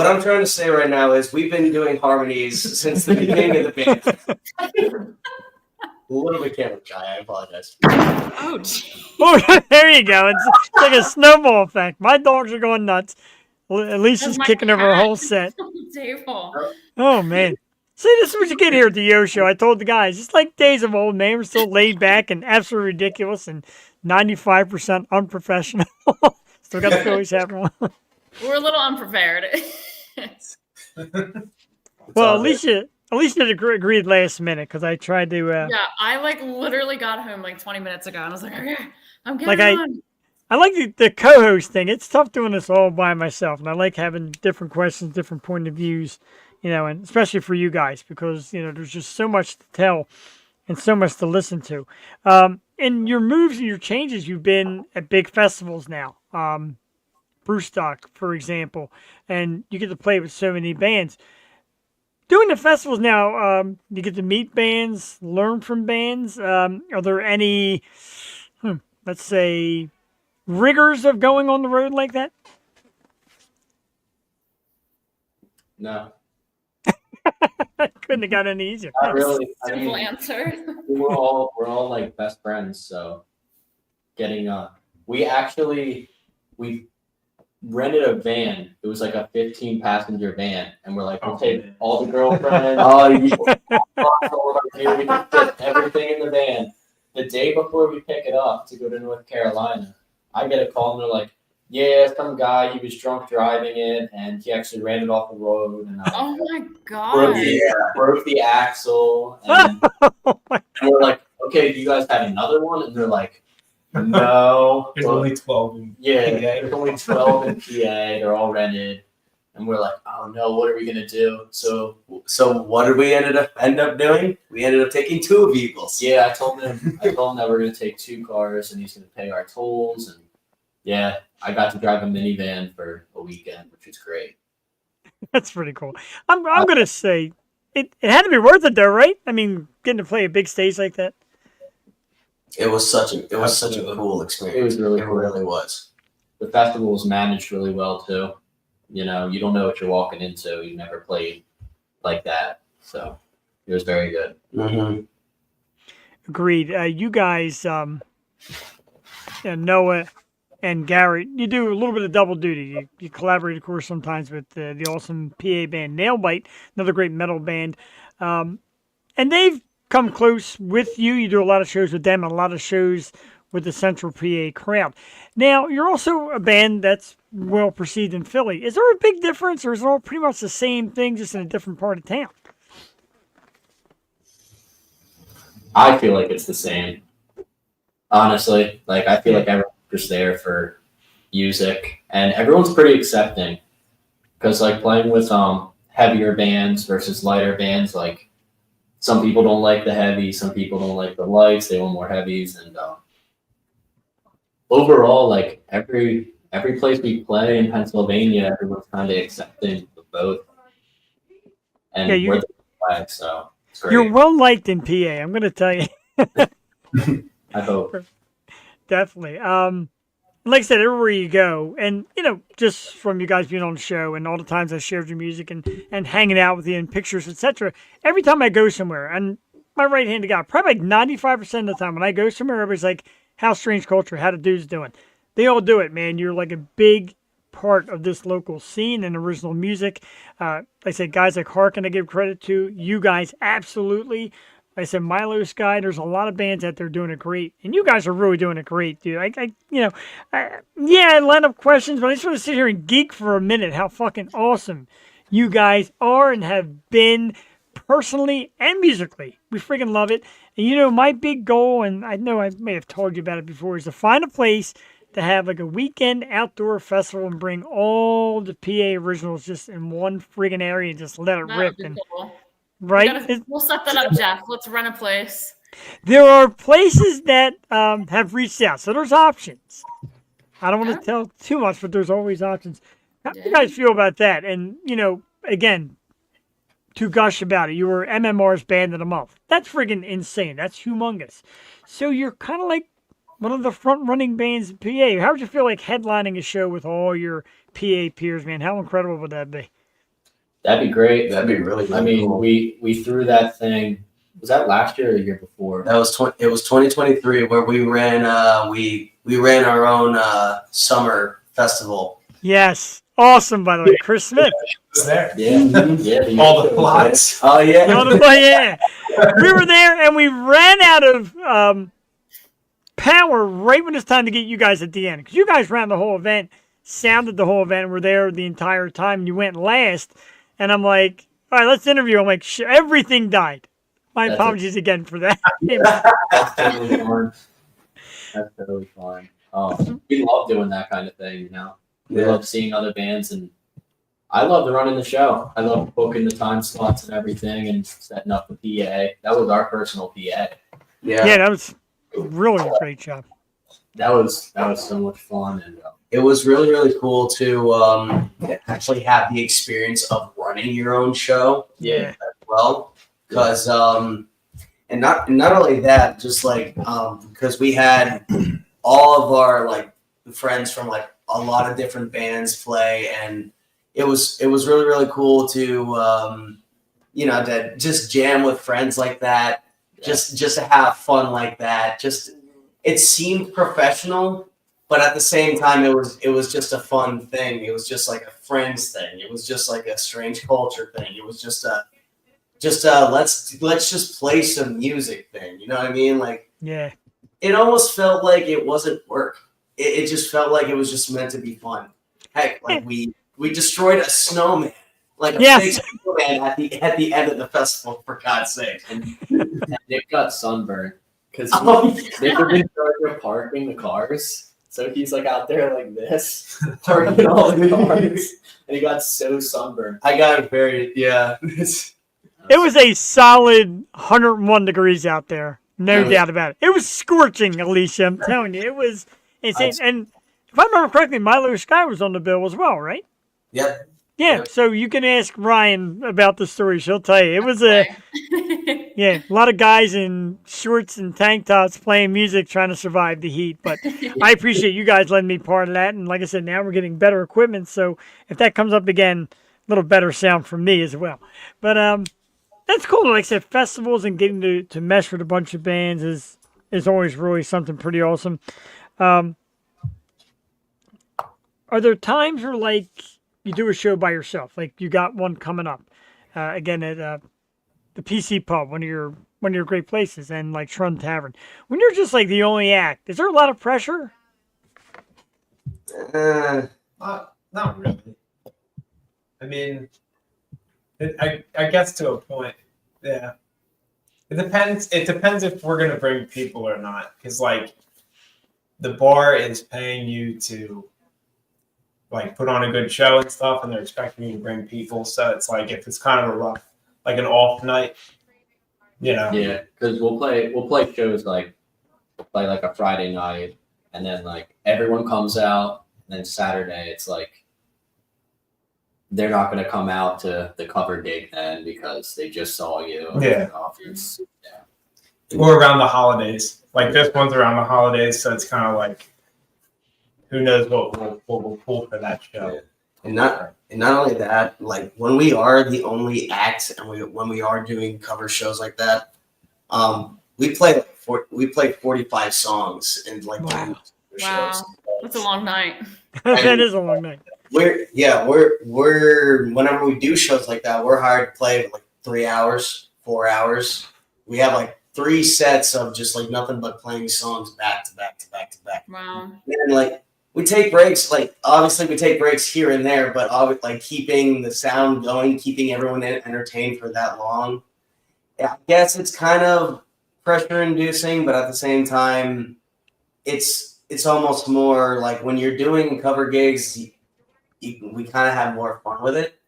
I'm trying to say right now is we've been doing harmonies since the beginning of the band. A little bit camera shy. I apologize. Ouch. Oh, there you go. It's like a snowball effect. My dogs are going nuts. Well, at least she's My kicking over a cat whole set. on the table. Oh, man. See, this is what you get here at the Yo Show. I told the guys, it's like days of old, man. We're still laid back and absolutely ridiculous and 95% unprofessional. Still got the Phillies hat on. We're a little unprepared. Well, Alicia agreed last minute because I tried to. Yeah, I like literally got home like 20 minutes ago and I was like, okay, I'm getting Like I- on. I like the co-host thing. It's tough doing this all by myself, and I like having different questions, different point of views, and especially for you guys because there's just so much to tell and so much to listen to. In your moves and your changes, you've been at big festivals now. Brewstock, for example, and you get to play with so many bands. Doing the festivals now, you get to meet bands, learn from bands. Are there any, let's say, rigors of going on the road like that? No, Couldn't have got any easier. not really. I Simple mean, answer. we're all like best friends. So getting we rented a van. It was like a 15-passenger van, and we're like, we'll take all the girlfriends. Oh, We can fit everything in the van. The day before we pick it up to go to North Carolina, I get a call and they're like, yeah, some guy, he was drunk driving it and he actually ran it off the road and Oh my broke, god. broke the axle. And we're like, okay, do you guys have another one? And they're like, no. There's only 12. Yeah, PA. there's only 12 in PA. They're all rented. And we're like, oh no, what are we going to do? So what did we end up doing? We ended up taking two vehicles. yeah, I told him that we're gonna take 2 cars and he's gonna pay our tolls, and yeah, I got to drive a minivan for a weekend, which was great. That's pretty cool. I'm gonna say it had to be worth it though, right? I mean, getting to play a big stage like that. It was such a Absolutely. cool experience. It was really It cool. really was. The festival was managed really well too. You don't know what you're walking into. You never played like that, so it was very good. Mm-hmm. Agreed. You guys, Noah and Garrett, you do a little bit of double duty. You collaborate, of course, sometimes with the awesome PA band Nailbite, another great metal band. And they've come close with you. You do a lot of shows with them and a lot of shows with the Central PA crowd. Now, you're also a band that's well perceived in Philly. Is there a big difference, or is it all pretty much the same thing, just in a different part of town? I feel like it's the same. Honestly, like I feel like everyone's just there for music, and everyone's pretty accepting. Because like playing with heavier bands versus lighter bands, like some people don't like the heavy, some people don't like the lights. They want more heavies, and overall, like every place we play in Pennsylvania, everyone's kind of accepting of both, and Yeah, we're the flag, so it's great. You're well liked in PA, I'm going to tell you. I hope. Definitely. Like I said, everywhere you go, and just from you guys being on the show and all the times I shared your music and hanging out with you in pictures, etc. Every time I go somewhere, and my right-handed guy, probably like 95% of the time when I go somewhere, everybody's like, "How's Strange Culture? How the dudes doing?" They all do it, man. You're like a big part of this local scene and original music. Like I said, guys like Harkin, I give credit to. You guys, absolutely. Like I said, Milo Sky, there's a lot of bands out there doing it great. And you guys are really doing it great, dude. I line up questions, but I just want to sit here and geek for a minute how fucking awesome you guys are and have been personally and musically. We freaking love it. And my big goal, and I know I may have told you about it before, is to find a place to have like a weekend outdoor festival and bring all the PA originals just in one friggin' area and just let it That rip. would be And cool. right? We'll set that up, Jeff. Let's rent a place. There are places that have reached out, so there's options. I don't want to tell too much, but there's always options. How do you guys feel about that? And, again, to gush about it, you were MMR's Band of the Month. That's friggin' insane. That's humongous. So you're kind of like one of the front-running bands in PA. How would you feel like headlining a show with all your PA peers, man? How incredible would that be? That'd be great. That'd be really I mean, cool. we threw that thing. Was that last year or the year before? That was it was 2023 where we ran we ran our own summer festival. Yes. Awesome, by the way. Chris Smith. Was there? Yeah, yeah. All the plots. Oh yeah. Yeah. We were there and we ran out of power right when it's time to get you guys at the end. Because you guys ran the whole event, sounded the whole event, and were there the entire time. And you went last. And I'm like, all right, let's interview. I'm like, everything died. My That's apologies again for that. That's totally fine. That's totally fine. We love doing that kind of thing, you know. We Yeah. love seeing other bands, and I love running the show. I love booking the time slots and everything, and setting up the PA. That was our personal PA. Yeah, that was really a great job. That was so much fun, and It was really, really cool to actually have the experience of running your own show yeah, as well. Because and not only that, just like because we had all of our like friends from like a lot of different bands play, and it was really, really cool to to just jam with friends like that, just to have fun like that. Just it seemed professional, but at the same time it was just a fun thing. It was just like a friends thing. It was just like a strange culture thing. It was just a let's just play some music thing. You know what I mean? Like Yeah. it almost felt like it wasn't work. It just felt like it was just meant to be fun. Heck, like we destroyed a snowman, like a Yes. fake snowman at the end of the festival, for God's sake. and Nick got sunburned because Oh, Nick had been charged parking the cars. So he's like out there like this, parking all the cars, and he got so sunburned. I got very It was a solid 101 degrees out there. No doubt about it. It was scorching, Alicia. I'm telling you. It was insane. And if I remember correctly, Milo Sky was on the bill as well, right? Yep. Yeah. So you can ask Ryan about the story. She'll tell you. It was a lot of guys in shorts and tank tops playing music trying to survive the heat. But I appreciate you guys letting me part of that. And like I said, now we're getting better equipment. So if that comes up again, a little better sound from me as well. But that's cool. Like I said, festivals and getting to mesh with a bunch of bands is always really something pretty awesome. Are there times where like you do a show by yourself? Like you got one coming up again at the PC Pub, one of your great places, and like Shrun Tavern. When you're just like the only act, is there a lot of pressure? Not really. I mean, I guess to a point. Yeah. It depends. It depends if we're gonna bring people or not. Because like, the bar is paying you to like put on a good show and stuff, and they're expecting you to bring people. So it's like if it's kind of a rough, like an off night, you know. Yeah, because we'll play shows like a Friday night, and then like everyone comes out, and then Saturday it's like they're not going to come out to the cover gig then because they just saw you. Yeah. Yeah. Or around the holidays. Like this one's around the holidays, so it's kind of like who knows what we'll pull for that show. And not only that, like when we are the only act and when we are doing cover shows like that, we play 45 songs and like Wow. Wow. shows. That's a long night. That is a long night. We're whenever we do shows like that, we're hired to play like 3 hours, 4 hours. We have like 3 sets of just like nothing but playing songs back to back to back to back. Wow. And like we take breaks, like obviously we take breaks here and there, but like keeping the sound going, keeping everyone entertained for that long. I guess it's kind of pressure inducing, but at the same time, it's almost more like when you're doing cover gigs, we kind of have more fun with it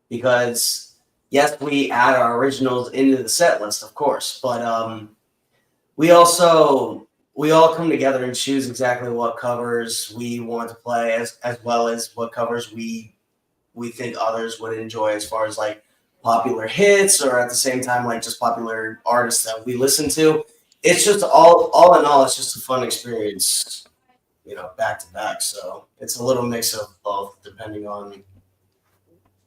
because yes, we add our originals into the set list, of course, but we all come together and choose exactly what covers we want to play, as well as what covers we think others would enjoy, as far as like popular hits, or at the same time like just popular artists that we listen to. It's just all in all, it's just a fun experience, back to back. So it's a little mix of both, depending on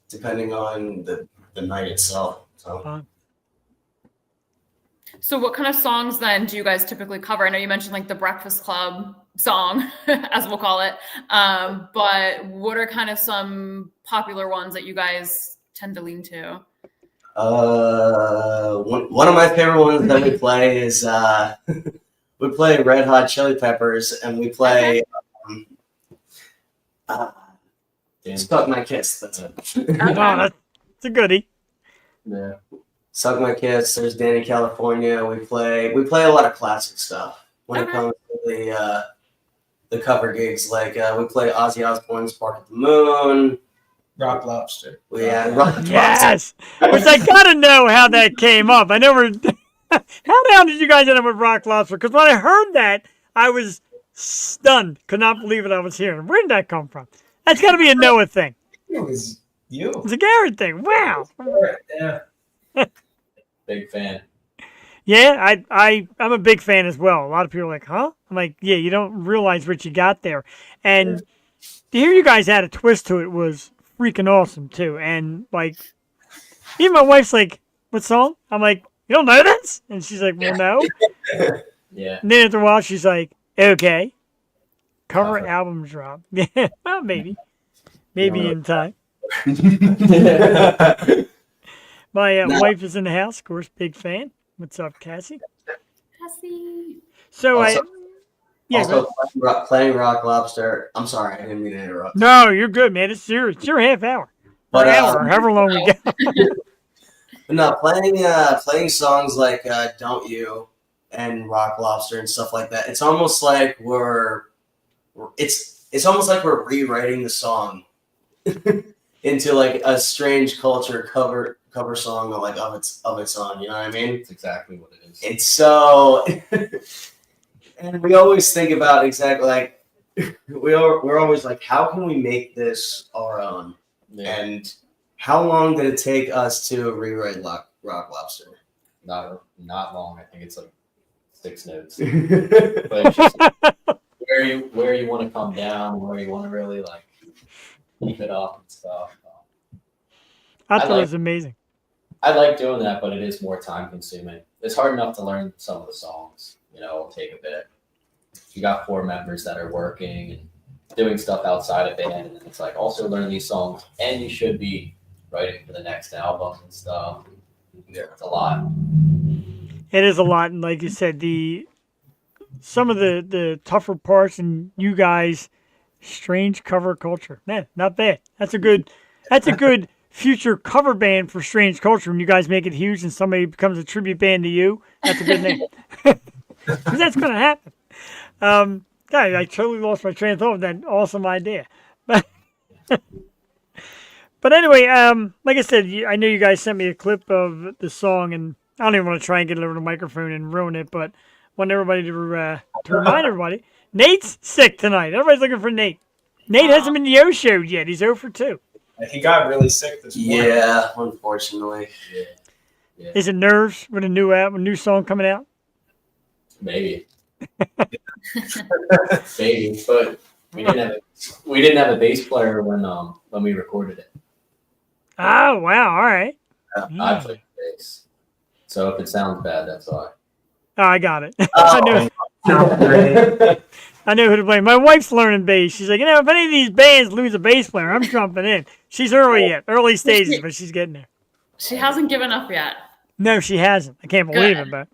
the night itself. So. So what kind of songs then do you guys typically cover? I know you mentioned like the Breakfast Club song, as we'll call it. But what are kind of some popular ones that you guys tend to lean to? One of my favorite ones that we play is we play Red Hot Chili Peppers, and we play Suck My Kiss. That's it. Oh, that's a goodie. Yeah. Suck My Kiss. There's Danny California. We play a lot of classic stuff when it comes to the cover gigs. Like we play Ozzy Osbourne's Bark at the Moon. Rock Lobster. We had Rock Yes, which I gotta know how that came up. I never. How down did you guys end up with Rock Lobster? Because when I heard that, I was stunned. Could not believe what I was hearing. Where did that come from? That's got to be a Noah thing. It was you. It's a Garrett thing. Wow. Yeah. Big fan. Yeah, I'm a big fan as well. A lot of people are like, huh? I'm like, yeah, you don't realize what you got there. And to hear you guys add a twist to it was freaking awesome too. And like, even my wife's like, what song? I'm like, you don't know this? And she's like, well, no. Yeah. And then after a while, she's like, okay. Cover album drop. Yeah, well, maybe. Maybe in time. My wife is in the house, of course, big fan. What's up, Cassie? Cassie. So Also- yeah. Also, playing Rock Lobster. I'm sorry, I didn't mean to interrupt. No, you're good, man. It's your half hour. But, Or hour, however long we go. But no, playing songs like "Don't You" and Rock Lobster and stuff like that. It's almost like it's almost like we're rewriting the song into like a Strange Culture cover song of its own. You know what I mean? That's exactly what it is. It's so, and we always think about exactly like we're always like, how can we make this our own? Yeah. And how long did it take us to rewrite Rock Lobster? Not long. I think it's like 6 notes. But it's just where you want to come down, where you want to really like keep it up and stuff. I thought it like- was amazing. I like doing that, but it is more time consuming. It's hard enough to learn some of the songs. It'll take a bit. You got 4 members that are working and doing stuff outside of band, and it's like also learn these songs, and you should be writing for the next album and stuff. Yeah, it's a lot. It is a lot, and like you said, some of the tougher parts, and you guys, Strange Cover Culture. Man, not bad. That's a good future cover band for Strange Culture. When you guys make it huge and somebody becomes a tribute band to you, that's a good name. 'Cause that's going to happen. Guys, I totally lost my train of thought with that awesome idea. But anyway, like I said, I know you guys sent me a clip of the song, and I don't even want to try and get it over the microphone and ruin it, but I want everybody to remind everybody, Nate's sick tonight. Everybody's looking for Nate. Nate hasn't been to the show yet. He's 0 for 2. He got really sick this morning. Yeah, unfortunately. Yeah. Is it nerves with a new song coming out? Maybe. Maybe, but we didn't have a bass player when we recorded it. Oh, wow. All right. I played bass, so if it sounds bad, that's why. Oh, I got it. Oh, I know who to blame. My wife's learning bass. She's like, if any of these bands lose a bass player, I'm jumping in. She's early stages, but she's getting there. She hasn't given up yet. No, she hasn't. I can't believe it, but.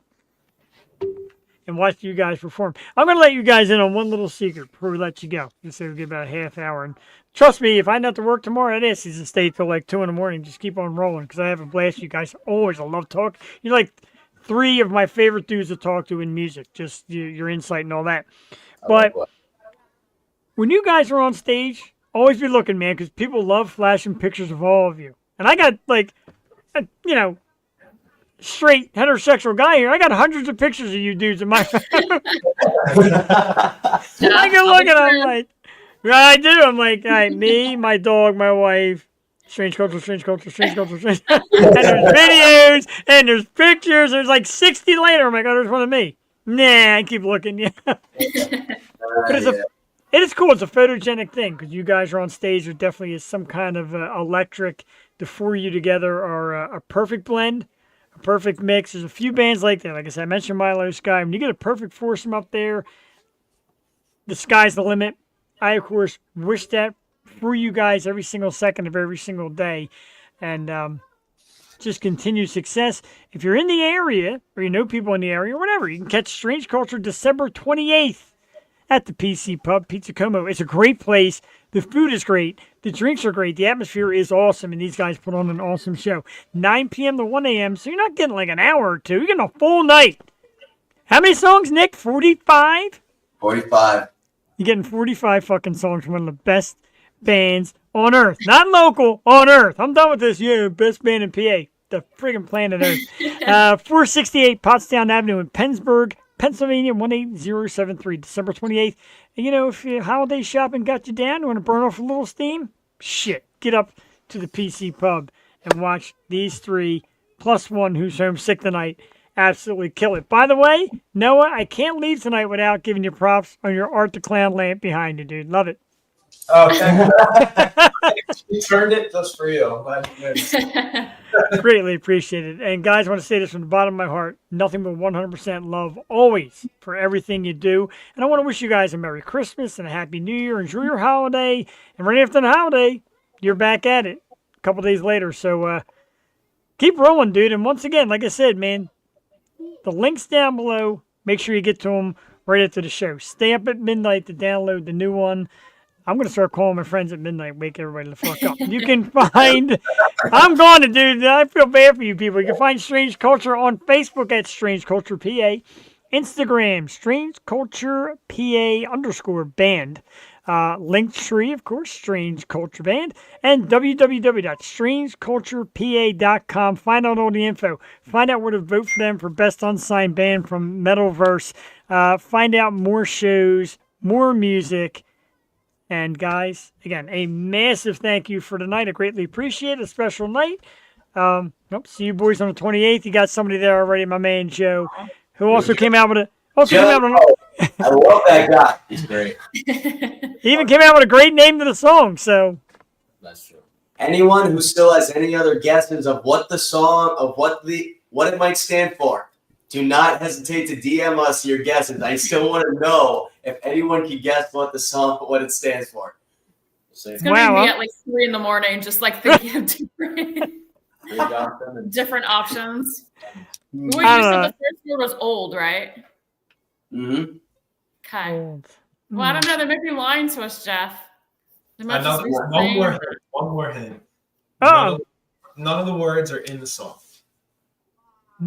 And watch you guys perform. I'm going to let you guys in on one little secret before we let you go. Just so we get about a half hour. And trust me, if I not to work tomorrow, I'd ask you to stay till like 2 a.m. Just keep on rolling because I have a blast. You guys always, I love talking. You're like 3 of my favorite dudes to talk to in music. Just your insight and all that. But when you guys are on stage, always be looking, man, because people love flashing pictures of all of you. And I got, like, straight heterosexual guy here. I got hundreds of pictures of you dudes in my phone. I can look at them like, yeah, I do. I'm like, all right, me, my dog, my wife, strange culture, strange culture, strange culture, strange. And there's videos and there's pictures. There's like 60 later. I'm like, oh, there's one of me. Nah, I keep looking. Yeah, but it is cool. It's a photogenic thing because you guys are on stage. There definitely is some kind of electric. The four of you together are a perfect blend, a perfect mix. There's a few bands like that. Like I said, I mentioned Milo Sky. When you get a perfect foursome up there, the sky's the limit. I, of course, wish that for you guys every single second of every single day. And just continued success. If you're in the area, or you know people in the area, or whatever, you can catch Strange Culture December 28th at the PC Pub, Pizza Como. It's a great place. The food is great. The drinks are great. The atmosphere is awesome. And these guys put on an awesome show. 9 p.m. to 1 a.m. So you're not getting like an hour or two. You're getting a full night. How many songs, Nick? 45? 45. You're getting 45 fucking songs from one of the best bands on Earth. Not local, on Earth. I'm done with this. Yeah, best band in PA. The friggin' planet Earth. 468 Pottstown Avenue in Pennsburg, Pennsylvania, 18073, December 28th. And you know, if your holiday shopping got you down, you want to burn off a little steam? Shit, get up to the PC Pub and watch these three, plus one who's home sick tonight, absolutely kill it. By the way, Noah, I can't leave tonight without giving you props on your Art the Clown lamp behind you, dude. Love it. Oh, thank you. You turned it just for you. I'm glad you did. Greatly appreciated. And guys, I want to say this from the bottom of my heart. Nothing but 100% love always for everything you do. And I want to wish you guys a Merry Christmas and a Happy New Year. Enjoy your holiday. And right after the holiday, you're back at it a couple days later. So keep rolling, dude. And once again, like I said, man, the links down below. Make sure you get to them right after the show. Stay up at midnight to download the new one. I'm going to start calling my friends at midnight, wake everybody the fuck up. You can find, I'm going to do, I feel bad for you people. You can find Strange Culture on Facebook at Strange Culture PA, Instagram, Strange Culture PA _band, Linktree, of course, Strange Culture Band, and www.strangeculturepa.com. Find out all the info. Find out where to vote for them for Best Unsigned Band from Metalverse. Find out more shows, more music. And guys, again, a massive thank you for tonight. I greatly appreciate it. A special night. See you boys on the 28th. You got somebody there already, my man Joe, who also came out with a. I love that guy. He's great. He even came out with a great name to the song. So That's true. Anyone who still has any other guesses of what the song, of what it might stand for, do not hesitate to DM us your guesses. I still want to know if anyone can guess what what it stands for. It's gonna be me at like 3 a.m, just like thinking of different options. What you said the first word was old, right? Mm-hmm. Okay. Well, I don't know. They might be lying to us, Jeff. One more hint. Oh. None of the words are in the song.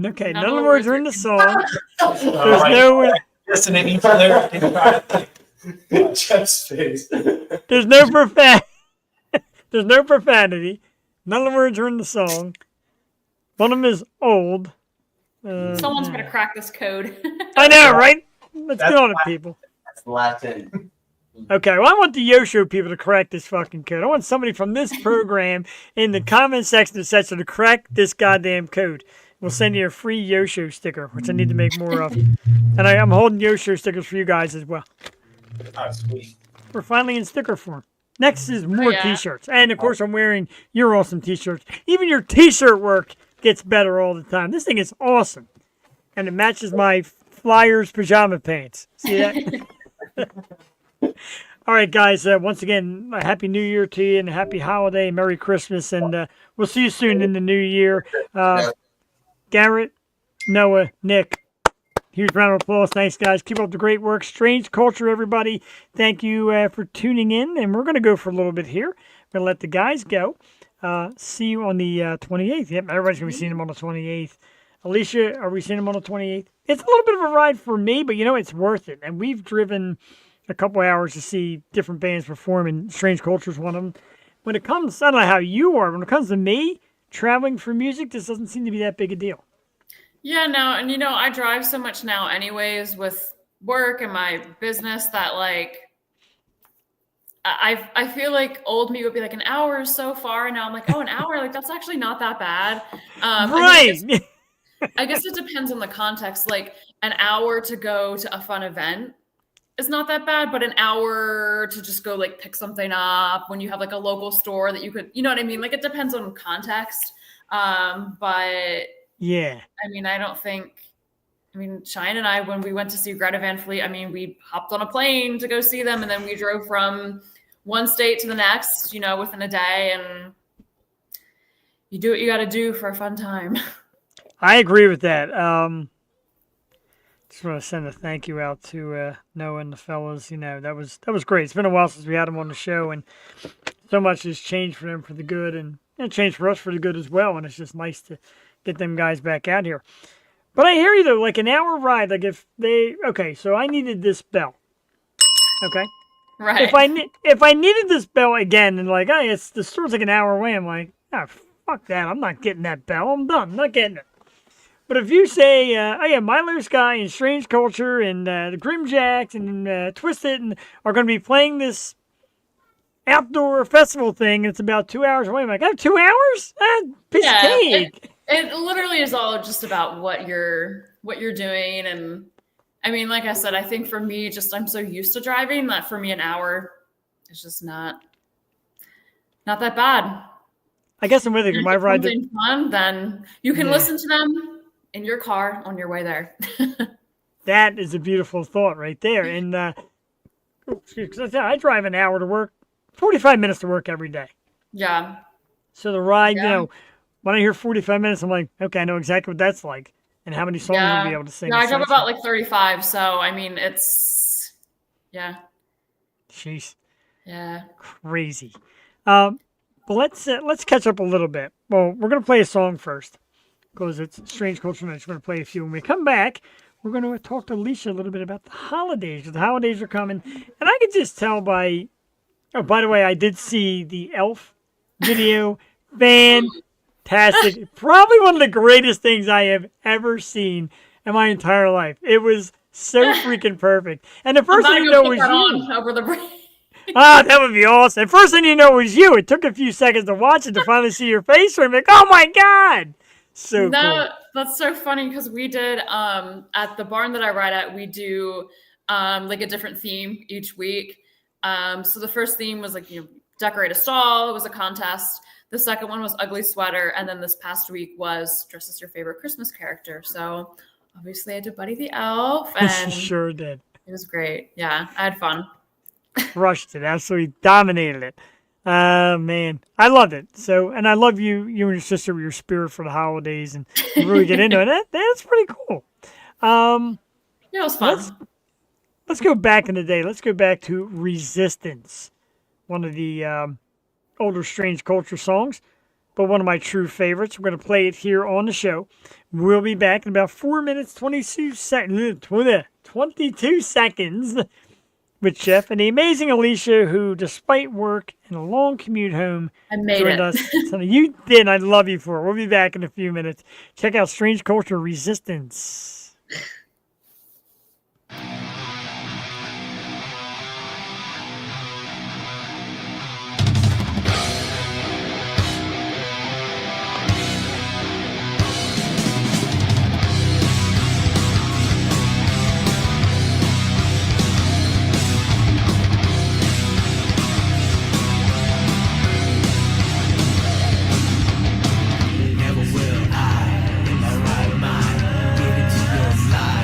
Okay, none of the words are in the song. There's no. Listen to each other and try to think. Jeff's face. There's no profanity. There's no profanity. None of the words are in the song. One of them is old. Someone's gonna crack this code. I know, right? Let's get on it, people. That's the last hint. Okay, well, I want the Yosho people to crack this fucking code. I want somebody from this program in the comment section of the section to crack this goddamn code. We'll send you a free Yosho sticker, which I need to make more of. And I'm holding Yosho stickers for you guys as well. Oh, sweet. We're finally in sticker form. Next is more t-shirts. And, of course, I'm wearing your awesome t-shirts. Even your t-shirt work gets better all the time. This thing is awesome. And it matches my Flyers pajama pants. See that? All right, guys. Once again, a Happy New Year to you and a Happy Holiday, Merry Christmas. And we'll see you soon in the new year. Garrett, Noah, Nick, huge round of applause. Thanks, guys. Keep up the great work. Strange Culture, everybody. Thank you for tuning in. And we're going to go for a little bit here. We're going to let the guys go. See you on the 28th. Yep, everybody's going to be seeing them on the 28th. Alicia, are we seeing them on the 28th? It's a little bit of a ride for me, but, it's worth it. And we've driven a couple hours to see different bands perform, and Strange Culture is one of them. When it comes, I don't know how you are, when it comes to me, traveling for music, this doesn't seem to be that big a deal. Yeah, no, and I drive so much now anyways with work and my business that like I feel like old me would be like an hour is so far, and now I'm like, oh, an hour, like that's actually not that bad. Right. I guess it depends on the context. Like an hour to go to a fun event is not that bad, but an hour to just go like pick something up when you have like a local store that you could, you know what I mean? Like it depends on context. But Yeah. I mean, Shine and I, when we went to see Greta Van Fleet, I mean, we hopped on a plane to go see them, and then we drove from one state to the next, within a day, and you do what you got to do for a fun time. I agree with that. Just want to send a thank you out to Noah and the fellas. That was great. It's been a while since we had them on the show, and so much has changed for them for the good, and it changed for us for the good as well. And it's just nice to get them guys back out here. But I hear you though, like an hour ride. Like so I needed this bell. Okay. Right. If I needed this bell again, and like, hey, the store's like an hour away, I'm like, oh, fuck that. I'm not getting that bell. I'm done. I'm not getting it. But if you say, oh yeah, Milo Sky and Strange Culture and the Grimjacks and Twisted are going to be playing this outdoor festival thing, and it's about 2 hours away, I'm like, oh, 2 hours? Piece of cake. It literally is all just about what you're doing. And I mean, like I said, I think for me, I'm so used to driving that for me an hour is just not that bad. I guess I'm with you. My ride something fun, then you can listen to them in your car on your way there. That is a beautiful thought right there. And I drive an hour to work, 45 minutes to work every day. Yeah. So the ride, when I hear 45 minutes, I'm like, okay, I know exactly what that's like and how many songs you'll be able to sing. Yeah, I drive about like 35. So, I mean, it's, Jeez. Yeah. Crazy. But let's catch up a little bit. Well, we're going to play a song first because it's Strange Culture Night. We're going to play a few. When we come back, we're going to talk to Alicia a little bit about the holidays. The holidays are coming. And I could just tell by the way, I did see the Elf video. Fantastic. Probably one of the greatest things I have ever seen in my entire life. It was so freaking perfect. And the first thing you know was you. Over the break. That would be awesome. First thing you know was you. It took a few seconds to watch it to finally see your face. I'm like, oh my God. So cool. That's so funny because we did at the barn that I ride at, we do like a different theme each week. So the first theme was like, decorate a stall. It was a contest. The second one was ugly sweater. And then this past week was dress as your favorite Christmas character. So obviously I did Buddy the Elf. And sure did. It was great. Yeah, I had fun. Crushed it. Absolutely dominated it. Man, I loved it. So, and I love you and your sister with your spirit for the holidays and really get into it. That's pretty cool. Yeah, it was fun. Let's go back in the day. Let's go back to Resistance, one of the older Strange Culture songs, but one of my true favorites. We're going to play it here on the show. We'll be back in about 4 minutes, 22 seconds with Jeff and the amazing Alicia, who, despite work and a long commute home, joined us. So you did. I love you for it. We'll be back in a few minutes. Check out Strange Culture Resistance. Never will I, in my right mind, give it to your life.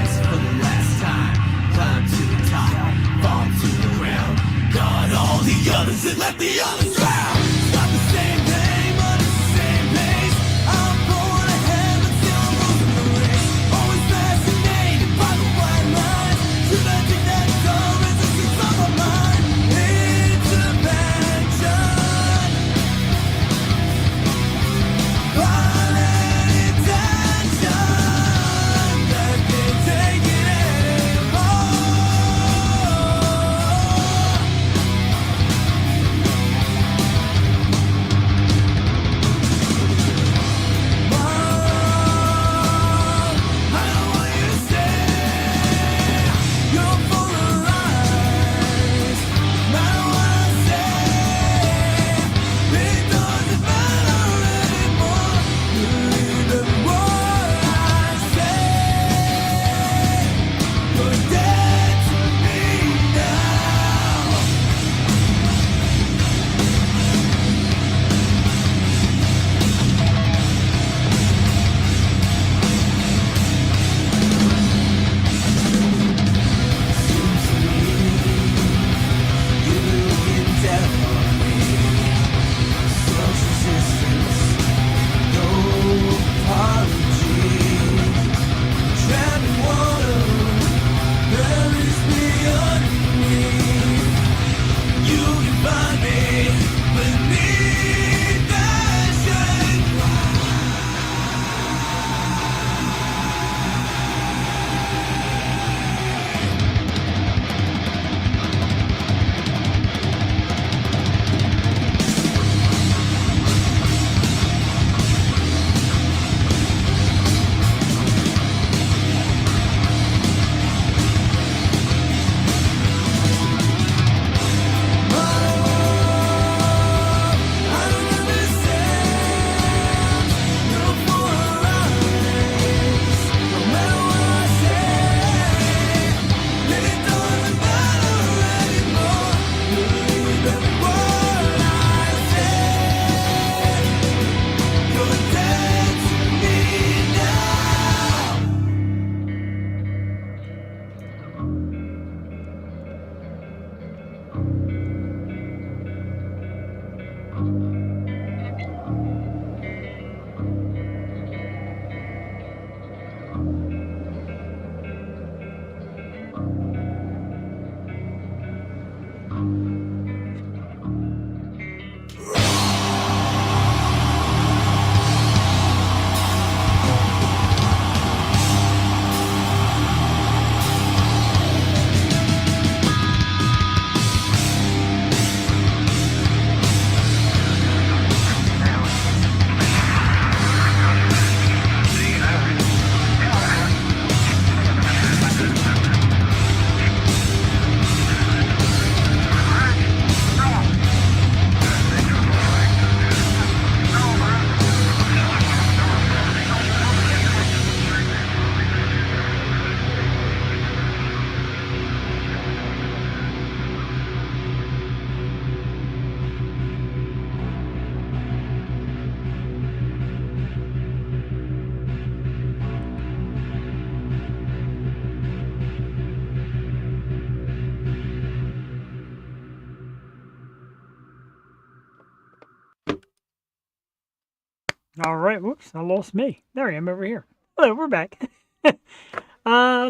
All right. Whoops, I lost me. There I am over here. Hello, we're back.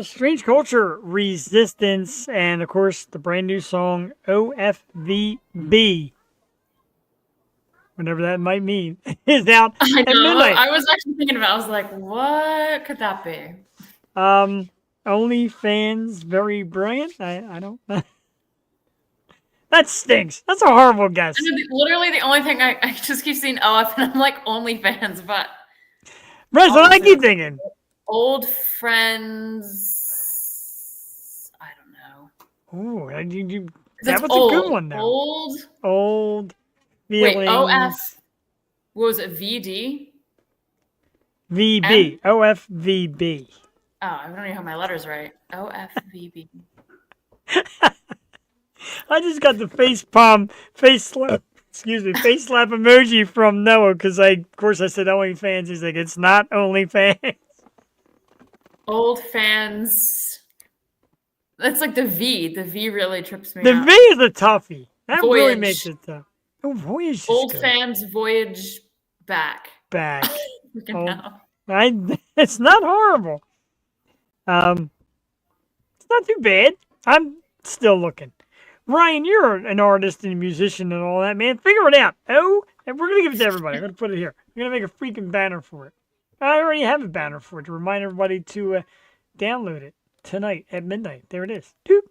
Strange Culture, Resistance, and of course the brand new song OFVB, whatever that might mean, is out I at know. midnight. I was actually thinking about. I was like, what could that be? OnlyFans, very brilliant. I don't. That stinks. That's a horrible guess. Literally, the only thing I just keep seeing OF, and I'm like OnlyFans, but That's what I keep thinking. old friends. I don't know. Ooh, that That's was old. a good one, though. Old. Wait, Wait, OF. What was it? VD? VB. OFVB. Oh, I don't even have my letters right. OFVB. I just got the face slap emoji from Noah because of course I said OnlyFans. He's like, it's not OnlyFans. Old fans. That's like the V. The V really trips me The out. V is a toughie. That really Voyage. makes it tough. Oh, Voyage is Old good. fans voyage back. Back. Freaking Oh. hell. It's not horrible. It's not too bad. I'm still looking. Ryan, you're an artist and a musician and all that, man. Figure it out. Oh, and we're going to give it to everybody. I'm going to put it here. I'm going to make a freaking banner for it. I already have a banner for it to remind everybody to download it tonight at midnight. There it is. Doop.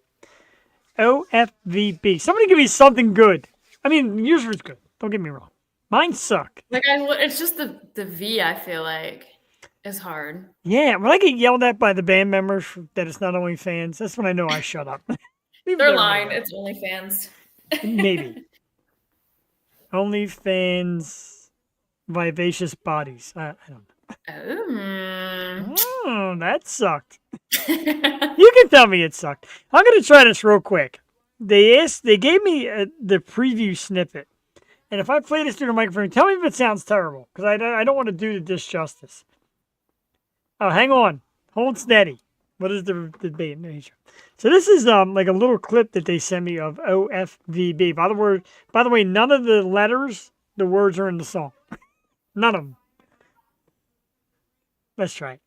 OFVB. Somebody give me something good. I mean, yours was good. Don't get me wrong. Mine suck. Like it's just the V. I feel like is hard. Yeah, when I get yelled at by the band members that it's not OnlyFans, that's when I know I shut up. They're lying. It's OnlyFans. Maybe. OnlyFans vivacious bodies. I don't know. Oh, that sucked. You can tell me it sucked. I'm going to try this real quick. They gave me the preview snippet. And if I play this through the microphone, tell me if it sounds terrible. Because I don't want to do the disjustice. Oh, hang on. Hold steady. What is the debate? So this is like a little clip that they sent me of OFVB. By the way, none of the letters, the words are in the song. None of them. Let's try it.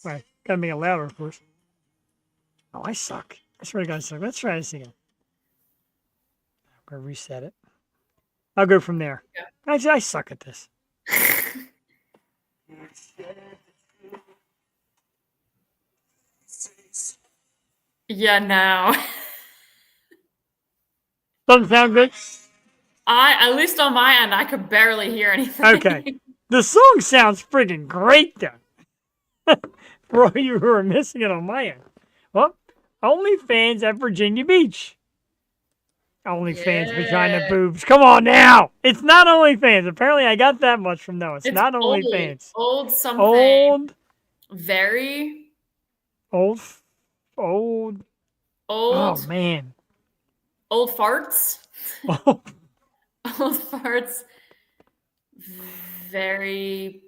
All right, gotta make it louder, of course. Oh, I suck. I swear to God, I suck. Let's try this again. I'm gonna reset it. I'll go from there. Yeah. I suck at this. Yeah, no. Doesn't sound good. At least on my end, I could barely hear anything. Okay. The song sounds friggin' great, though. For all you who are missing it on my end. Well, OnlyFans at Virginia Beach. OnlyFans vagina boobs. Come on now. It's not OnlyFans. Apparently, I got that much from Noah. It's not OnlyFans. Old something. Old. Very Old. old. Oh, man. Old farts. Oh, Old farts. Very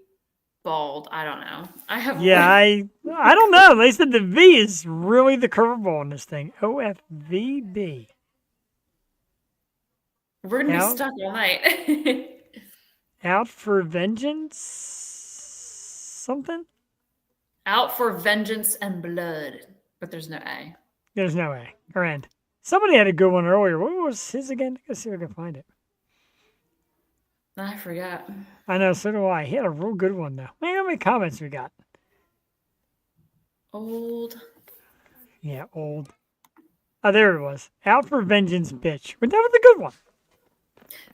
bald. I don't know. I have. yeah, I don't know. They said the V is really the curveball in this thing. OFVB. We're gonna Now- be stuck all night. Out for vengeance? Something? Out for vengeance and blood, but there's no A. There's no way. Or end. Somebody had a good one earlier. What was his again? Let's see if I can find it. I forgot. I know, so do I. He had a real good one, though. Man, how many comments we got? Old. Yeah, old. Oh, there it was. Out for vengeance, bitch. But that was a good one.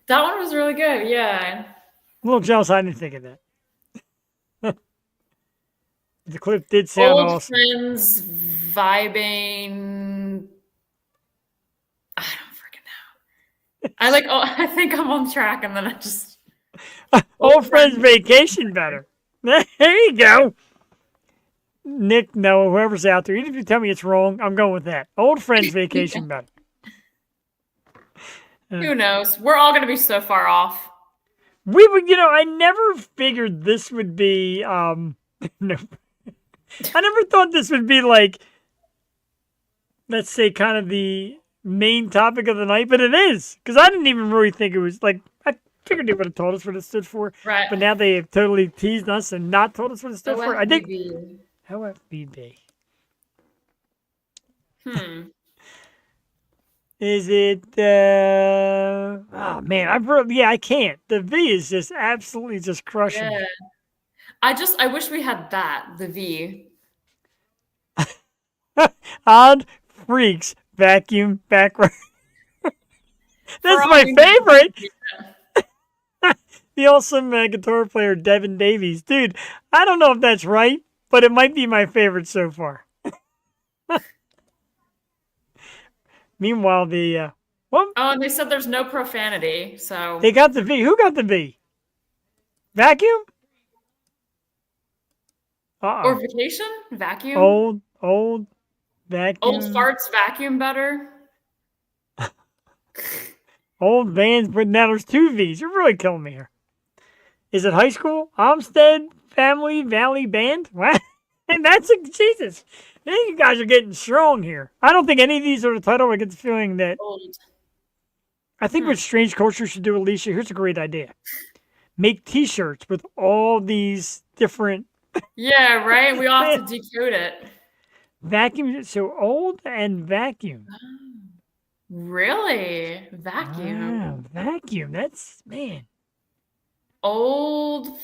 That one was really good. Yeah. I'm a little jealous I didn't think of that. The clip did sound Old awesome. friends vibing. I don't freaking know. I think I'm on track, and then I just. Old friends vacation better. There you go. Nick, Noah, whoever's out there, even if you tell me it's wrong, I'm going with that. Old friends vacation better. Who knows? We're all gonna be so far off. We would, I never figured this would be, no. I never thought this would be like, let's say, kind of the main topic of the night, but it is. Because I didn't even really think it was like, figured they would have told us what it stood for, Right. but now they have totally teased us and not told us what it stood for. I think OFBB. OFBB. Is it? Oh man, I can't. The V is just absolutely just crushing. Yeah. me. I wish we had that, the V. Odd Freaks vacuum backward. That's all my we know. favorite. The awesome guitar player Devin Davies, dude. I don't know if that's right, but it might be my favorite so far. Meanwhile, the well, Oh, and they said there's no profanity, so they got the V. Who got the V? Vacuum? or Uh-oh. vacation? Vacuum? Old vacuum. Old farts vacuum better? Old bands, but now there's two V's. You're really killing me here. Is it high school? Olmsted Family Valley Band? What? And that's Jesus. You guys are getting strong here. I don't think any of these are the title. I get the feeling that Old. I think what Strange Culture should do, Alicia, here's a great idea. Make T-shirts with all these different Yeah, right? We all have to decode it. vacuum. So old and vacuum. Really? Vacuum. Wow, vacuum. That's, man. Old.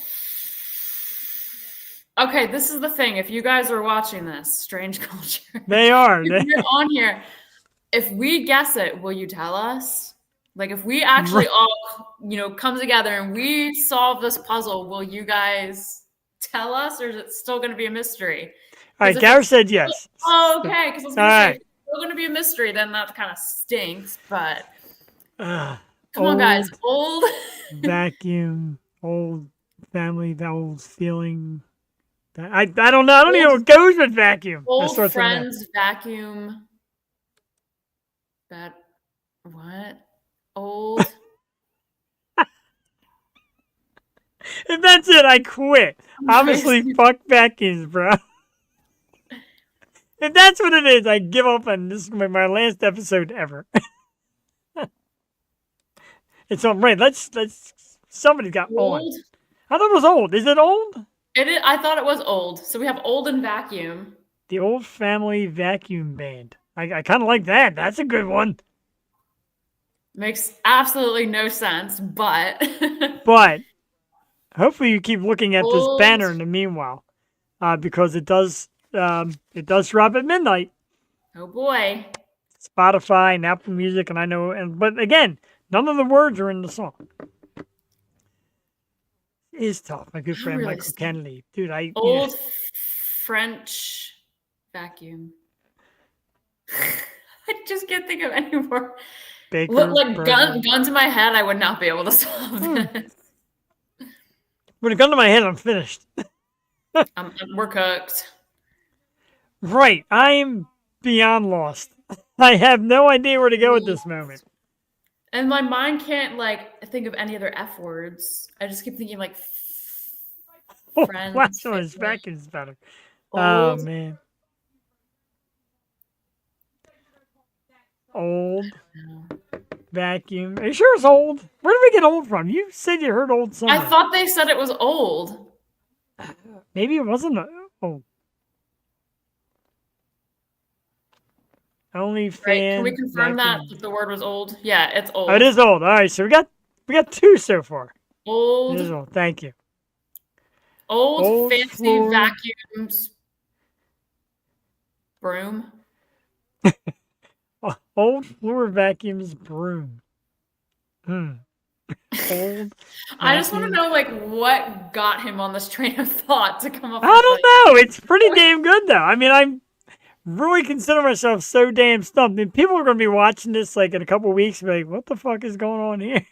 Okay, this is the thing. If you guys are watching this, Strange Culture, They are. if you're on here, if we guess it, will you tell us? Like, if we actually all, come together and we solve this puzzle, will you guys tell us, or is it still going to be a mystery? All right, if Gareth said yes. Oh, okay. Because I was going to All say, right. if it's still going to be a mystery, then that kind of stinks. But Uh, come on, guys. Old. Vacuum, old family, that old feeling. I don't know. I don't even know what goes with vacuum. That Old starts with an F. friends vacuum. That what? Old. If that's it, I quit. Obviously, fuck vacuums, bro. If that's what it is, I give up, and this is gonna be my last episode ever. It's all right. Let's. Somebody got on. Old. I thought it was old. Is it old? It is, I thought it was old. So we have old and vacuum. The Old Family Vacuum Band. I kind of like that. That's a good one. Makes absolutely no sense, but But hopefully you keep looking at this Old. banner in the meanwhile, because it does drop at midnight. oh boy. Spotify and Apple Music, and I know, but again, none of the words are in the song. It is tough. My good friend really Michael sad. Kennedy, dude. Old French vacuum. I just can't think of any more. Baker, Like Burger. gun to my head, I would not be able to solve this. When it comes to my head, I'm finished. We're cooked. Right, I am beyond lost. I have no idea where to go at this moment. And my mind can't think of any other F words. I just keep thinking friends. Wow, so his vacuum's better. Old. Oh man. Old vacuum. Are you sure it's old? Where did we get old from? You said you heard old somewhere. I thought they said it was old. Maybe it wasn't old. Only Right? fan. Can we confirm that the word was old? Yeah, it's old. Oh, it is old. All right, so we got two so far. Old. It is old. Thank you. Old fancy floor. vacuums. Broom. Old floor vacuums broom. Old. I just want to vacuum. know what got him on this train of thought to come up I with don't know. It's pretty damn good though. I mean, I'm really consider myself so damn stumped. I mean, people are going to be watching this in a couple weeks and be like, what the fuck is going on here?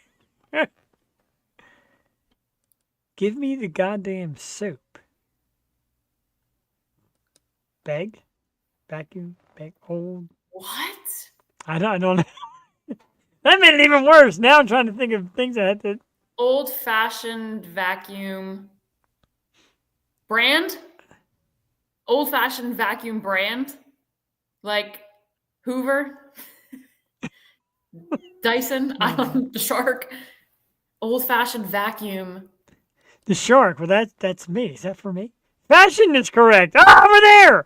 Give me the goddamn soap. Beg? Vacuum? Beg? Old? what? I don't know. That made it even worse. Now I'm trying to think of things I had to... Old fashioned vacuum brand? Old fashioned vacuum brand? Like Hoover? Dyson? I don't know. The Shark? Old fashioned vacuum. The shark. Well, that's me. Is that for me? Fashion is correct. Ah, over there.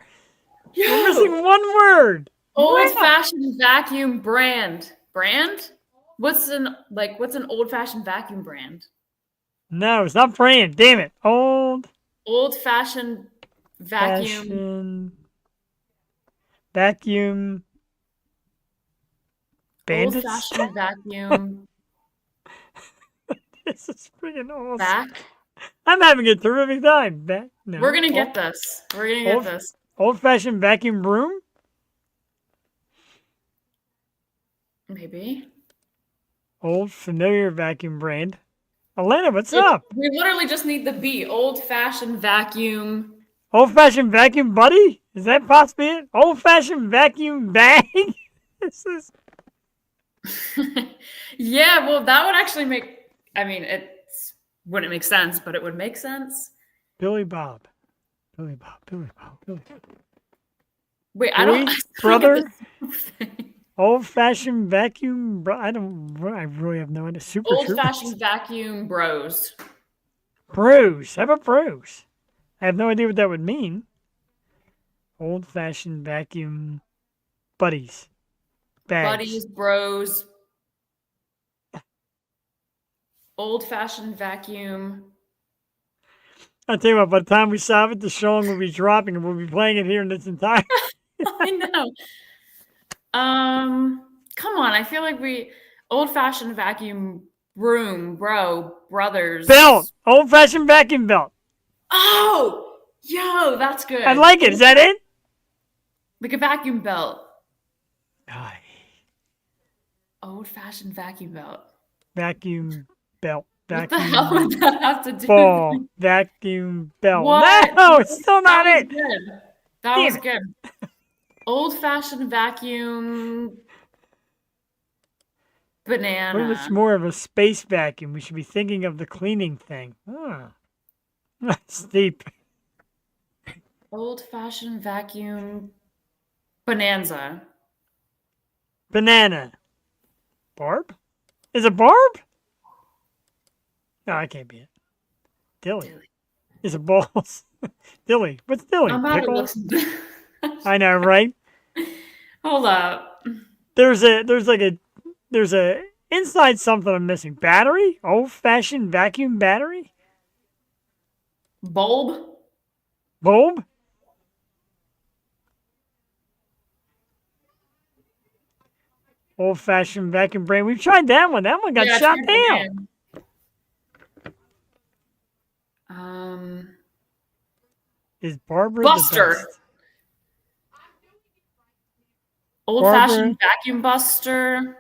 We're missing one word. Old Wow. fashioned vacuum brand. Brand? What's an old fashioned vacuum brand? No, it's not brand. Damn it. Old Old fashioned vacuum. fashioned vacuum Old bandits. fashioned vacuum This is freaking awesome. back. I'm having a terrific time. No. We're gonna get this. We're gonna get this. Old fashioned vacuum broom. Maybe. Old familiar vacuum brand. Elena, what's up? We literally just need the B. Old fashioned vacuum. Old fashioned vacuum buddy? Is that possibly it? Old fashioned vacuum bag? This is Yeah, well, that would actually make. I mean, it wouldn't make sense, but it would make sense. Billy Bob. Billy Bob. Billy Bob. Billy Bob. Wait, I don't. Boy, I still don't brother? get this thing. Old fashioned vacuum. I really have no idea. Super Old Troopers. fashioned vacuum bros. Brews. How about brews? I have no idea what that would mean. Old fashioned vacuum buddies. Bags. Buddies, bros. Old fashioned vacuum. I'll tell you what, by the time we solve it, the song will be dropping and we'll be playing it here in its entire. I know. Come on. I feel like old fashioned vacuum broom, brothers. Belt. Old fashioned vacuum belt. Oh, yo, that's good. I like it. Is that it? Like a vacuum belt. Aye. Old fashioned vacuum belt. Vacuum belt. What the hell Vacuum would that have to do? ball. with Vacuum belt. What? No, it's still not That it. was good. That Damn was it. good. Old fashioned vacuum banana. What if it's more of a space vacuum? We should be thinking of the cleaning thing. Ah. That's deep. Old fashioned vacuum bonanza. Banana. Barb? Is it Barb? No, I can't be it. Dilly. Dilly. Is it balls? Dilly. What's Dilly? I'm out of Pickle? listening. I know, right? Hold up. There's a inside something I'm missing. Battery? Old fashioned vacuum battery? Bulb. Bulb? Old fashioned vacuum brain. We've tried that one. That one got Yeah, shot it's down. banana. Is Barbara Buster. the best? Old fashioned vacuum buster.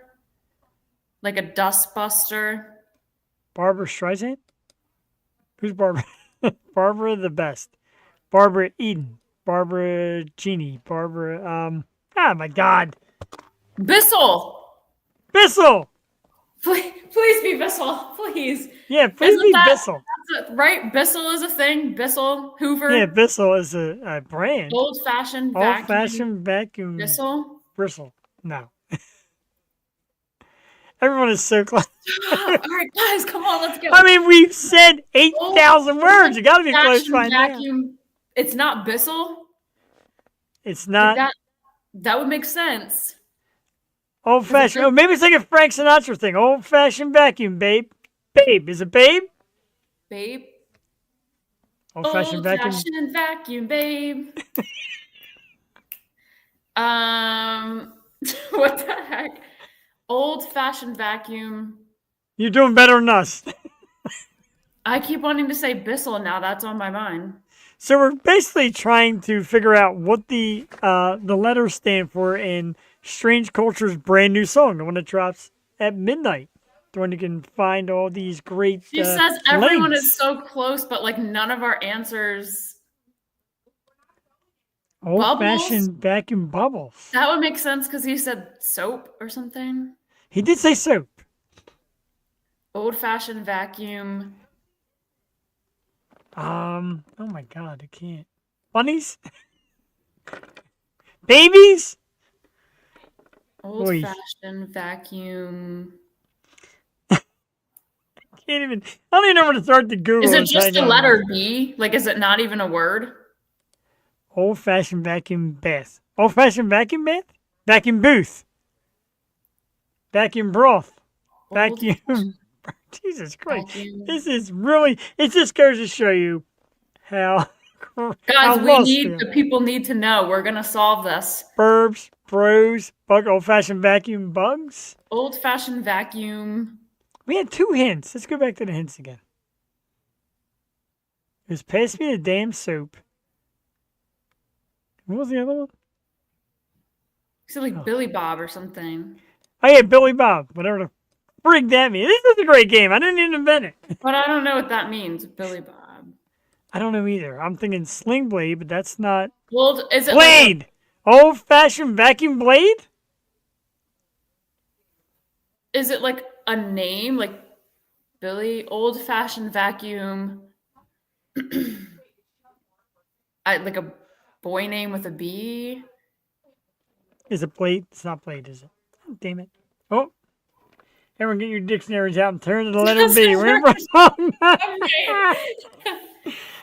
Like a dust buster. Barbara Streisand? Who's Barbara? Barbara the best. Barbara Eden. Barbara Genie. Barbara, oh my God. Bissell. Bissell! Please be Bissell. Please. Yeah, please Isn't be that- Bissell. Right? Bissell is a thing. Bissell. Hoover. Yeah, Bissell is a brand. Old fashioned vacuum. Old fashioned vacuum Bissell. bristle. No. Everyone is so close. All right, guys, come on, let's go. I mean, we've said 8,000 words. You got to be close Fashion by now. vacuum. It's not Bissell. It's Like not that would make sense. old fashioned. it- Oh, maybe it's like a Frank Sinatra thing. Old fashioned vacuum, babe. Babe. Is it babe? Babe. Old fashioned vacuum. Old-fashioned vacuum, babe. What the heck? Old-fashioned vacuum. You're doing better than us. I keep wanting to say Bissell now. That's on my mind. So we're basically trying to figure out what the letters stand for in Strange Culture's brand new song, the one that drops at midnight. The one you can find all these great. She says everyone links. is so close, but like none of our answers. Old fashioned vacuum bubbles. That would make sense because he said soap or something. He did say soap. Old-fashioned vacuum. Oh my God, I can't. Bunnies? Babies? Old-fashioned vacuum. can't even. I don't even know where to start to Google. Is it and just type the out. letter B? Like, is it not even a word? Old-fashioned vacuum bath. Old-fashioned vacuum bath. Vacuum booth. Vacuum broth. Vacuum. Jesus Christ. Vacuum. This is really. It just goes to show you how. Guys, how the people need to know. We're gonna solve this. Burbs, bros, bug, old-fashioned vacuum bugs. Old-fashioned vacuum. We had 2 hints. Let's go back to the hints again. It was pass me the damn soap. What was the other one? Is it like Billy Bob or something? Oh yeah, Billy Bob. Whatever the frig that means. This is a great game. I didn't even invent it. But I don't know what that means, Billy Bob. I don't know either. I'm thinking Sling Blade, but that's not Is it Blade. Old-fashioned vacuum blade. Is it like a name, like Billy old-fashioned vacuum? Like a boy name with a B. Is it blade? It's not blade, is it? Oh, damn it. Oh. Everyone get your dictionaries out and turn to the letter B. We're in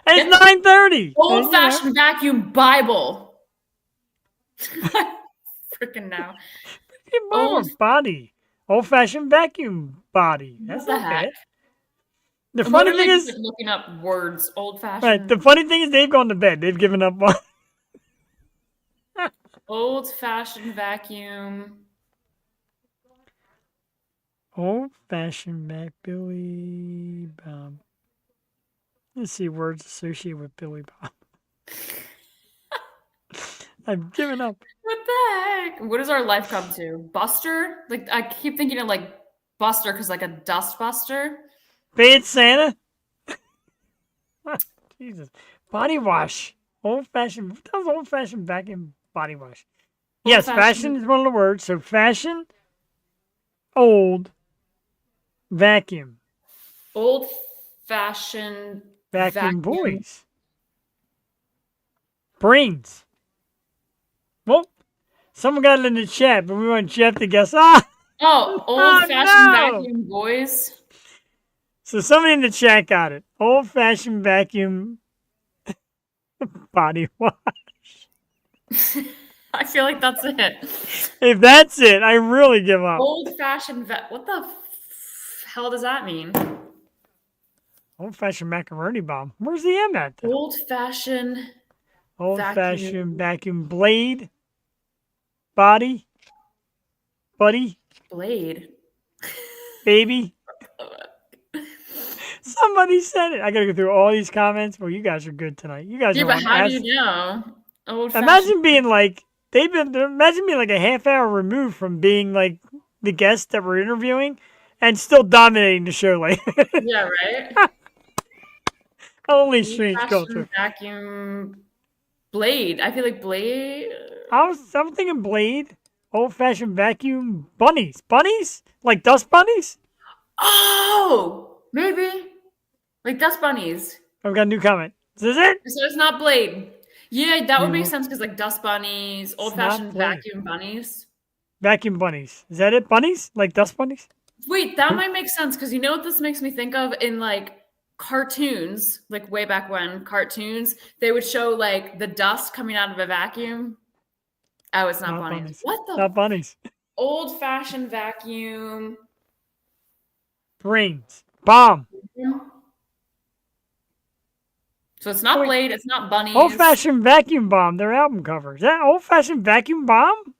It's 9:30. Old-fashioned vacuum Bible. Freaking now. Old- Body. Old-fashioned vacuum body. That's What the not heck? bad. The I'm funny literally thing just, is, like, looking up words. Old-fashioned. right, the funny thing is they've gone to bed. They've given up on Old-fashioned vacuum. old-fashioned back Billy Bob. Let's see words associated with Billy Bob. I've given up. What the heck? What does our life come to? Buster? Like, I keep thinking of like Buster because like a dust buster. Bad Santa. Jesus. Body wash. Old-fashioned. What does old-fashioned vacuum body wash? Yes, Old-fashioned- fashion is one of the words. So fashion, old, vacuum. Old-fashioned Vacuum boys. Brains. Well, someone got it in the chat, but we want Jeff to guess. Ah! Oh, old-fashioned no! vacuum boys. So somebody in the chat got it. Old-fashioned vacuum body wash. I feel like that's it. If that's it, I really give up. Old-fashioned what the hell does that mean? Old-fashioned macaroni bomb. Where's the M at? though? Old-fashioned Old-fashioned vacuum blade. Body. Buddy. blade. Baby. Somebody said it. I gotta go through all these comments. Well, you guys are good tonight. You guys Yeah, are but on how ass- do you know? Old-fashioned. Imagine being like imagine being like a half hour removed from being like the guests that we're interviewing and still dominating the show like Yeah, right? holy strange Old-fashioned culture. vacuum blade. I feel like blade. I'm thinking blade, old fashioned vacuum bunnies. Bunnies? Like dust bunnies? Oh, maybe like dust bunnies. I've got a new comment. Is this it? So it's not blade. Yeah, that would make No. sense because like dust bunnies, old-fashioned blade. vacuum bunnies. Vacuum bunnies. Is that it? Bunnies? Like dust bunnies? Wait, that might make sense because you know what this makes me think of in like cartoons, like way back when cartoons, they would show like the dust coming out of a vacuum. Oh, it's not Not bunnies. bunnies. What the Not bunnies. old-fashioned vacuum? Brains. Bomb. So it's not Wait. blade, it's not bunnies. Old fashioned vacuum bomb. Their album cover. Is that old fashioned vacuum bomb?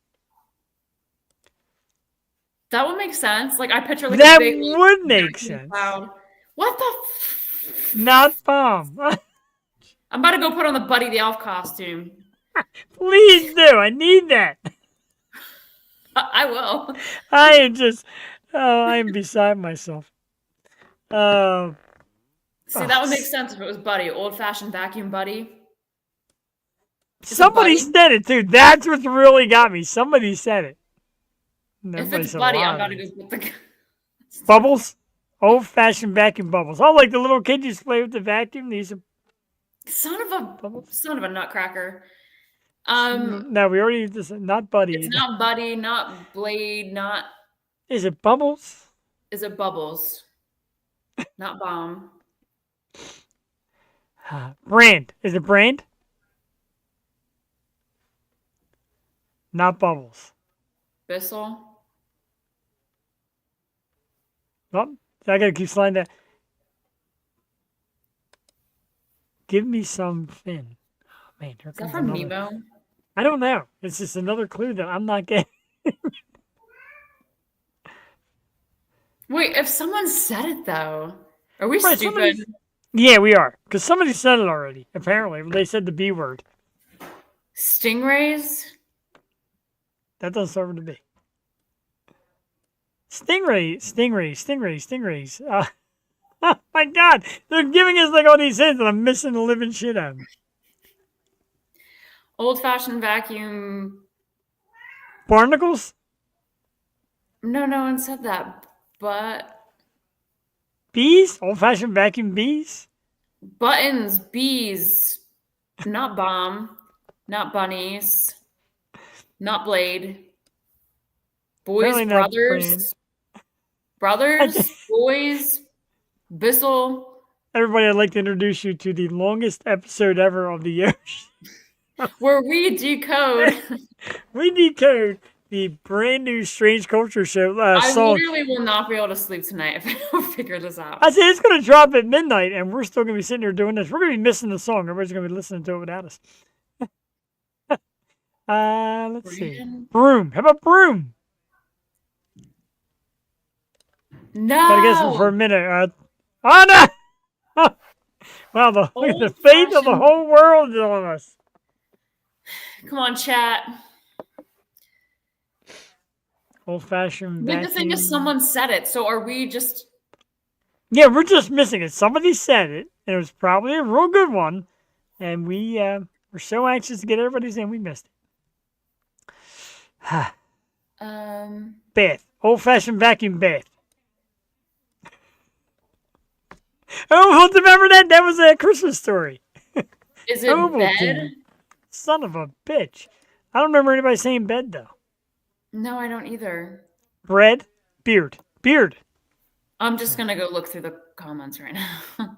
That would make sense. Like I picture like That a big would make vacuum sense. cloud. What the? Not bomb. I'm about to go put on the Buddy the Elf costume. Please do. I need that. I will. I am just, I am beside myself. See, that would make sense if it was Buddy, old-fashioned vacuum Buddy. Somebody Buddy? said it too. That's what's really got me. Somebody said it. If Nobody it's said a Buddy, lot I'm of about to it. go put the. Bubbles. Old fashioned vacuum bubbles. Oh, like the little kids used to play with the vacuum. These are Son of a bubbles. nutcracker. No, we already just not Buddy. It's not Buddy, not Blade, not. Is it Bubbles? Is it Bubbles? Not bomb. Brand. Is it brand? Not bubbles. Bissell. Oh, I gotta keep sliding that. Give me some Finn. Oh, man, here Is that comes from another. Nemo? I don't know. It's just another clue that I'm not getting. Wait, if someone said it though, are we Right, stupid? somebody's- Yeah, we are. Because somebody said it already, apparently. They said the B word. Stingrays? That doesn't start with a B. Stingrays. Oh my God. They're giving us like all these hints and I'm missing the living shit out of them. Old-fashioned vacuum. Barnacles? No, no one said that. But Bees? Old fashioned vacuum bees? buttons, bees, not bomb, not bunnies, not blade. Boys, Apparently not brothers, brothers, boys, Bissell. Everybody, I'd like to introduce you to the longest episode ever of the year. Where we decode. We decode the brand new Strange Culture Show I song. literally will not be able to sleep tonight if I don't figure this out. I said it's going to drop at midnight, and we're still going to be sitting here doing this. We're going to be missing the song. Everybody's going to be listening to it without us. Let's see. Brand- Broom. How about broom? No. Gotta guess it for a minute. Oh no! Wow, look at the fate of the Old-fashioned- whole world is on us. Come on, chat. Old-fashioned Like the thing is, vacuum. someone said it. So are we just? Yeah, we're just missing it. Somebody said it, and it was probably a real good one, and we were so anxious to get everybody's in, we missed it. Bath. Old-fashioned vacuum bath. Oh, remember that? That was a Christmas Story. Is it Ovaltine. bed? Son of a bitch. I don't remember anybody saying bed, though. No, I don't either. Bread. Beard. Beard. I'm just gonna go look through the comments right now.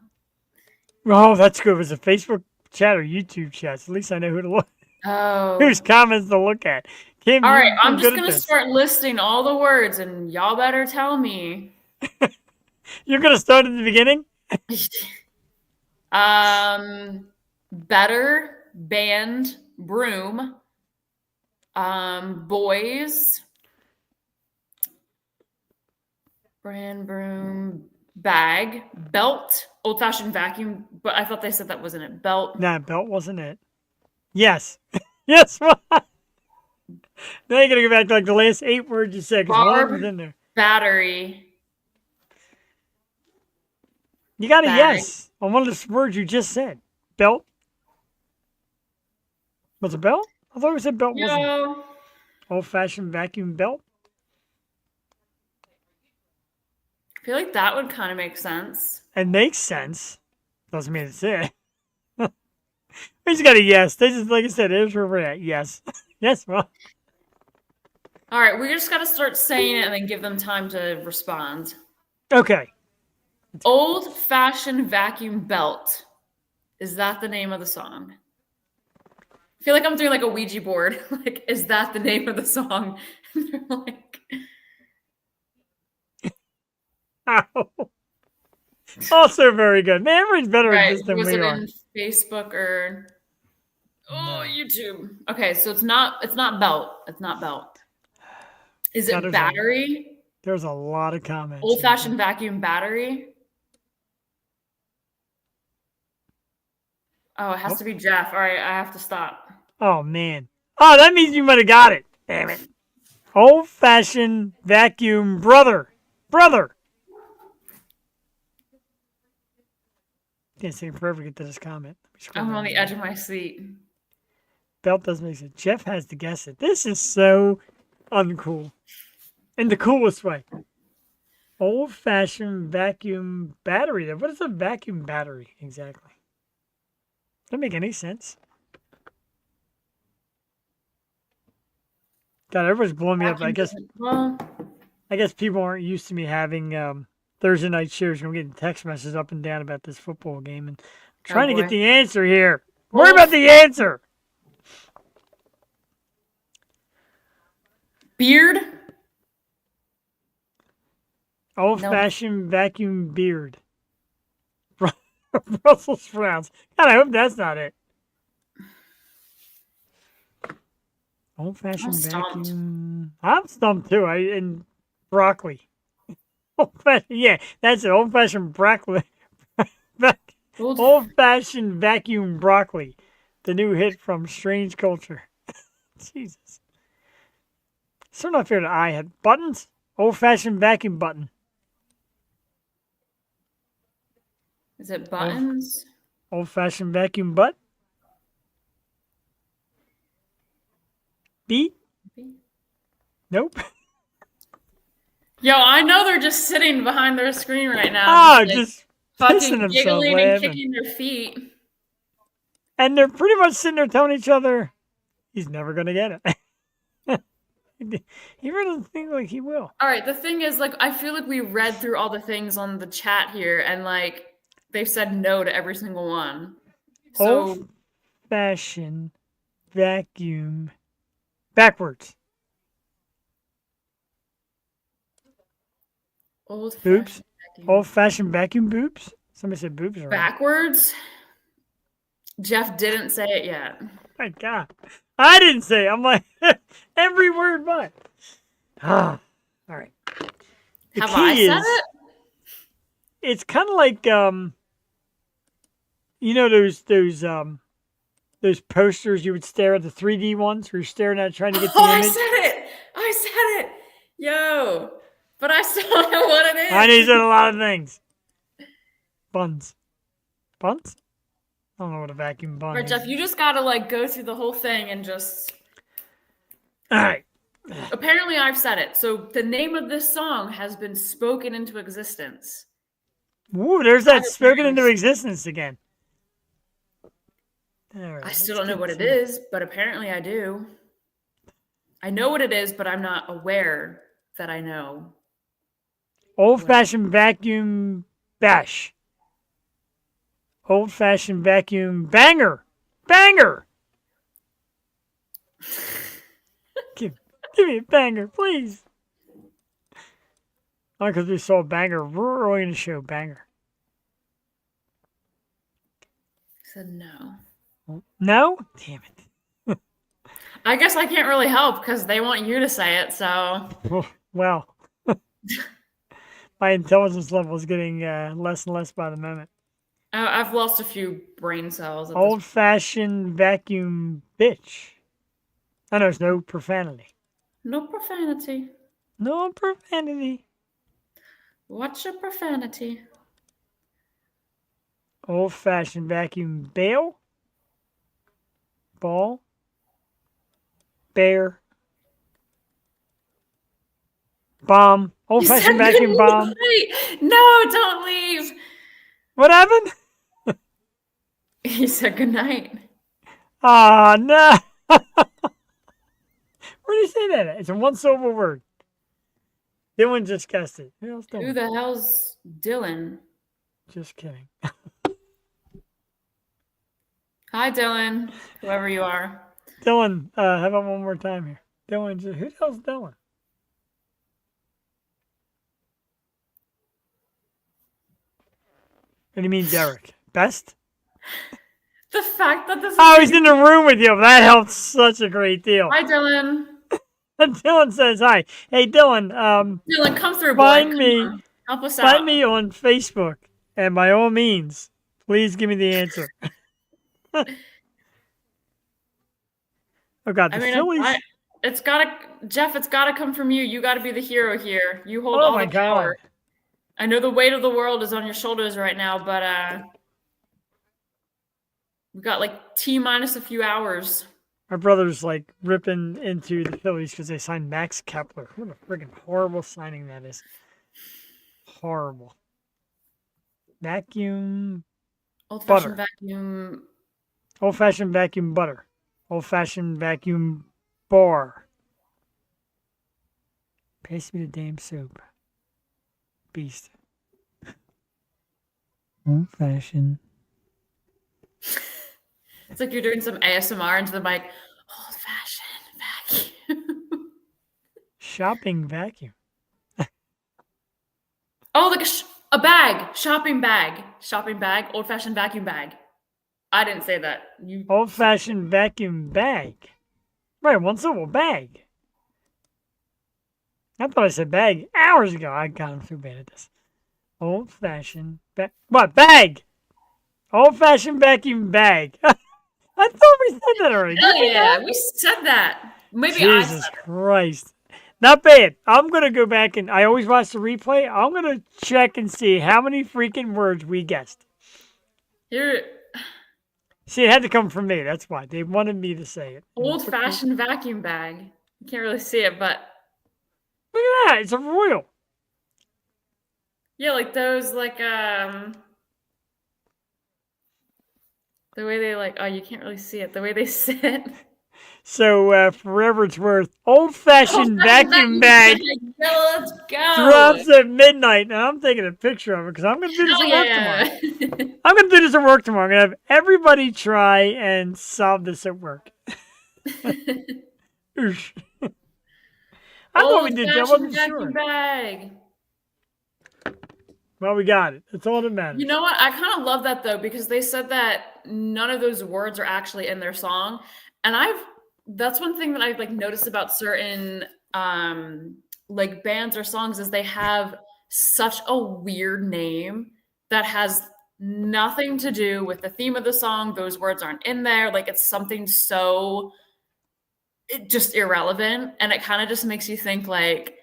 Oh, that's good. It was a Facebook chat or YouTube chat. So at least I know who to look, Oh. whose comments to look at. Kim, All right, you're I'm good just at gonna this. start listing all the words, and y'all better tell me. You're gonna start at the beginning. Better, band, broom, boys, brand, broom, bag, belt, old-fashioned vacuum. But I thought they said that wasn't it. Belt, Nah, belt wasn't it. Yes. Yes. Now you gotta go back to like the last 8 words you said because one of Barb. them's in there. battery. You got a Bag. yes on one of the words you just said. Belt. Was it belt? I thought we said belt wasn't it? Yo, Old-fashioned vacuum belt. I feel like that would kind of make sense. It makes sense. Doesn't mean it's it. We just got a yes. They just, like I said, it is where we're at. Yes. Yes, well. All right, we just got to start saying it and then give them time to respond. Okay. Old fashioned vacuum belt. Is that the name of the song? I feel like I'm doing like a Ouija board. Like, is that the name of the song? And they're like, Ow. Also very good. Man, everybody's better at right, this than was we it are. in Facebook or YouTube? Okay, so it's not belt. It's not belt. Is That it is a- battery? There's a lot of comments. Old fashioned vacuum battery? Oh, it has to be Jeff. All right, I have to stop. Oh, man. Oh, that means you might have got it. Damn it. Old-fashioned vacuum brother. Brother. Can't take forever to get to this comment. Let me scroll I'm down on the here. edge of my seat. Belt doesn't make sense. Jeff has to guess it. This is so uncool. In the coolest way. Old-fashioned vacuum battery. What is a vacuum battery exactly? Doesn't make any sense. God, everybody's blowing me up. Vacuum doesn't- well, I guess people aren't used to me having Thursday night shows. I'm getting text messages up and down about this football game, and I'm trying to boy. get the answer here. Worry Well, about the answer. Beard? Old-fashioned vacuum beard. Brussels sprouts. God, I hope that's not it. Old-fashioned I'm stumped. vacuum. I'm stumped too. And broccoli. Yeah, that's it. Old-fashioned broccoli. Old- Old-fashioned vacuum broccoli. The new hit from Strange Culture. Jesus. Still not fair that I had buttons. Old-fashioned vacuum button. Is it buttons? Old-fashioned vacuum butt. Beat. Nope. Yo, I know they're just sitting behind their screen right now. Ah, like, just fucking pissing themselves giggling and laughing. kicking their feet. And they're pretty much sitting there telling each other, he's never going to get it. He really doesn't think like he will. All right, the thing is, like, I feel like we read through all the things on the chat here, and like, they've said no to every single one. So Old-fashioned vacuum backwards. old Boobs. Old-fashioned vacuum boobs. Somebody said boobs are right. backwards. Jeff didn't say it yet. My God. I didn't say it. I'm like, every word but. Ah, all right. The Have key I said is, it? it's kind of like, you know, those posters you would stare at, the 3D ones where you're staring at trying to get the Oh, I image. said it. I said it. Yo, but I still don't know what it is. I need a lot of things. Buns. Buns? I don't know what a vacuum bun Right, is. Jeff, you just gotta like go through the whole thing and just. All right. Apparently, I've said it. So the name of this song has been spoken into existence. Woo, there's that Fire spoken into prayers. existence again. All right, I still let's don't know what get it to- is, but apparently I do. I know what it is, but I'm not aware that I know. Old-fashioned vacuum bash. Old-fashioned vacuum banger. Banger! give me a banger, please. Oh, because we saw banger early in the show. Banger. Said no. No? Damn it. I guess I can't really help because they want you to say it. So Well, my intelligence level is getting less and less by the moment. I've lost a few brain cells. At this Old-fashioned vacuum bitch. I know there's no profanity. No profanity. No profanity. Watch your profanity. Old-fashioned vacuum bail. Ball. Bear. Bomb. Old-fashioned You said vacuum good bomb. night. No, don't leave. What happened? He said good night. Ah, no. Where do you say that at? It's a one-syllable word. Dylan just guessed it. Who else Who Dylan? the hell's Dylan? Just kidding. Hi, Dylan. Whoever you are. Dylan, how about one more time here? Dylan, who the hell's Dylan? What do you mean, Derek? Best? The fact that this is Oh, he's in the room with you. That helps such a great deal. Hi, Dylan. And Dylan says hi. Hey, Dylan, Dylan, come through, boy. find Come me, on. Help us out. find me on Facebook, and by all means, please give me the answer. Oh God, the I mean, Phillies. it's gotta, Jeff. It's gotta come from you. You gotta be the hero here. You hold Oh all my the power. God. I know the weight of the world is on your shoulders right now, but we got like T-minus a few hours. My brother's like ripping into the Phillies because they signed Max Kepler. What a friggin' horrible signing that is. Horrible. Vacuum. Old-fashioned Butter. vacuum. Old-fashioned vacuum butter. Old-fashioned vacuum bar. Pass me the damn soap. Beast. Old fashioned. It's like you're doing some ASMR into the mic. Old fashioned vacuum. Shopping vacuum. Oh, like a bag, shopping bag, old fashioned vacuum bag. I didn't say that. You Old fashioned vacuum bag. Right, one syllable bag. I thought I said bag hours ago. I got him too bad at this. Old fashioned what bag? Old fashioned vacuum bag. I thought we said that already. Hell Did we yeah, not? we said that. Maybe I said Jesus it. Christ. Not bad. I'm going to go back and I always watch the replay. I'm going to check and see how many freaking words we guessed. Here, See, it had to come from me. That's why. They wanted me to say it. old fashioned vacuum bag. You can't really see it, but Look at that. It's a royal. yeah, like those, like the way they like. Oh, you can't really see it. The way they sit. So, forever it's worth. Old-fashioned vacuum bag Yeah, let's go. drops at midnight. Now, I'm taking a picture of it because I'm going to do this Hell at work tomorrow. yeah. I'm going to do this at work tomorrow. I'm going to have everybody try and solve this at work. Oosh. I thought we did that. I Old-fashioned wasn't vacuum sure. bag. Well, we got it. That's all that matters. You know what? I kind of love that though because they said that none of those words are actually in their song, and that's one thing that I've like noticed about certain like bands or songs is they have such a weird name that has nothing to do with the theme of the song. Those words aren't in there. Like it's something so just irrelevant, and it kind of just makes you think like,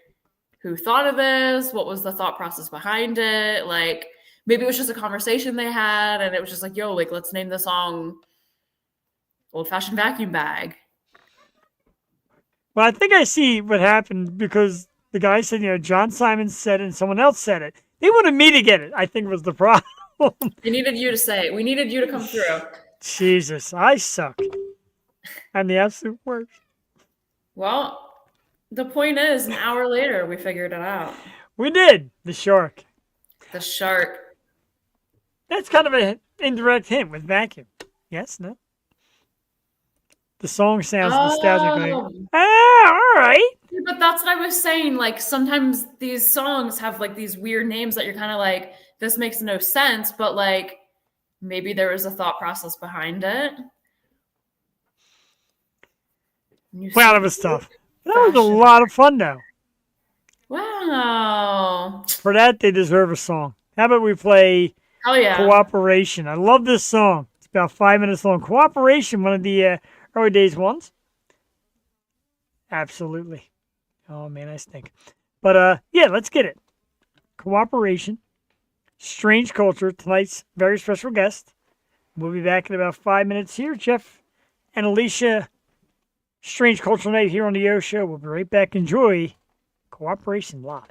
who thought of this? What was the thought process behind it? Like maybe it was just a conversation they had, and it was just like, yo, like let's name the song "Old Fashioned Vacuum Bag." Well, I think I see what happened because the guy said, John Simon said it and someone else said it. They wanted me to get it, I think was the problem. They needed you to say it. We needed you to come through. Jesus, I suck. I'm the absolute worst. Well, the point is, an hour later, we figured it out. We did. The shark. The shark. That's kind of an indirect hint with vacuum. Yes, no? The song sounds nostalgic. Oh. All right. But that's what I was saying. Like sometimes these songs have like these weird names that you're kind of like, this makes no sense, but like maybe there was a thought process behind it. Wow, that was tough. That was a lot of fun, though. Wow. For that, they deserve a song. How about we play Oh yeah. Cooperation? I love this song. It's about 5 minutes long. Cooperation, one of the early days ones. Absolutely. Oh, man, I stink. But, yeah, let's get it. Cooperation. Strange Culture, tonight's very special guest. We'll be back in about 5 minutes here. Jeff and Alicia, Strange Culture Night here on the Yo Show. We'll be right back. Enjoy Cooperation Live.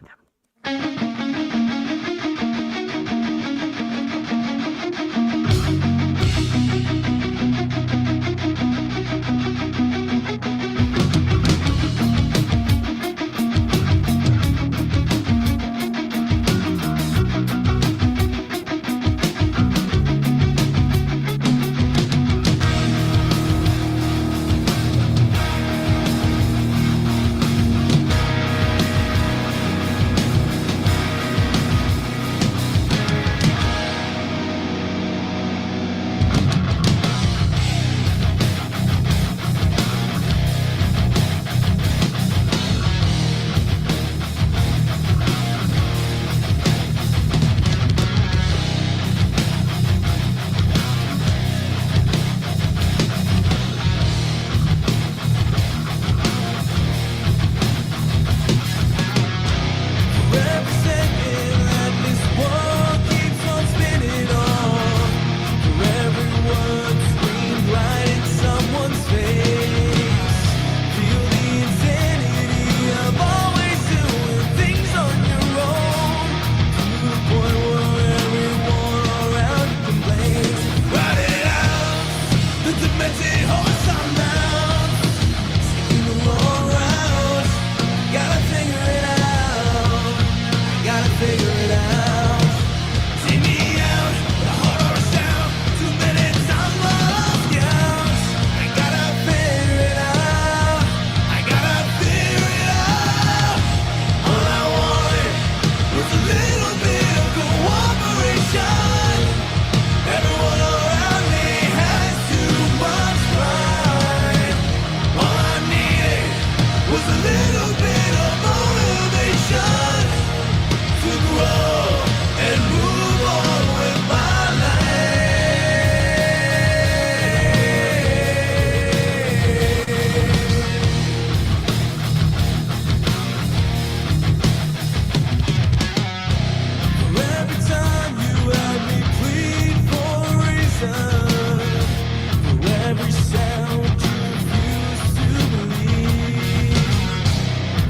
was a little bit of motivation to grow and move on with my every time you help me plead for a reason, for every sound you refuse to believe,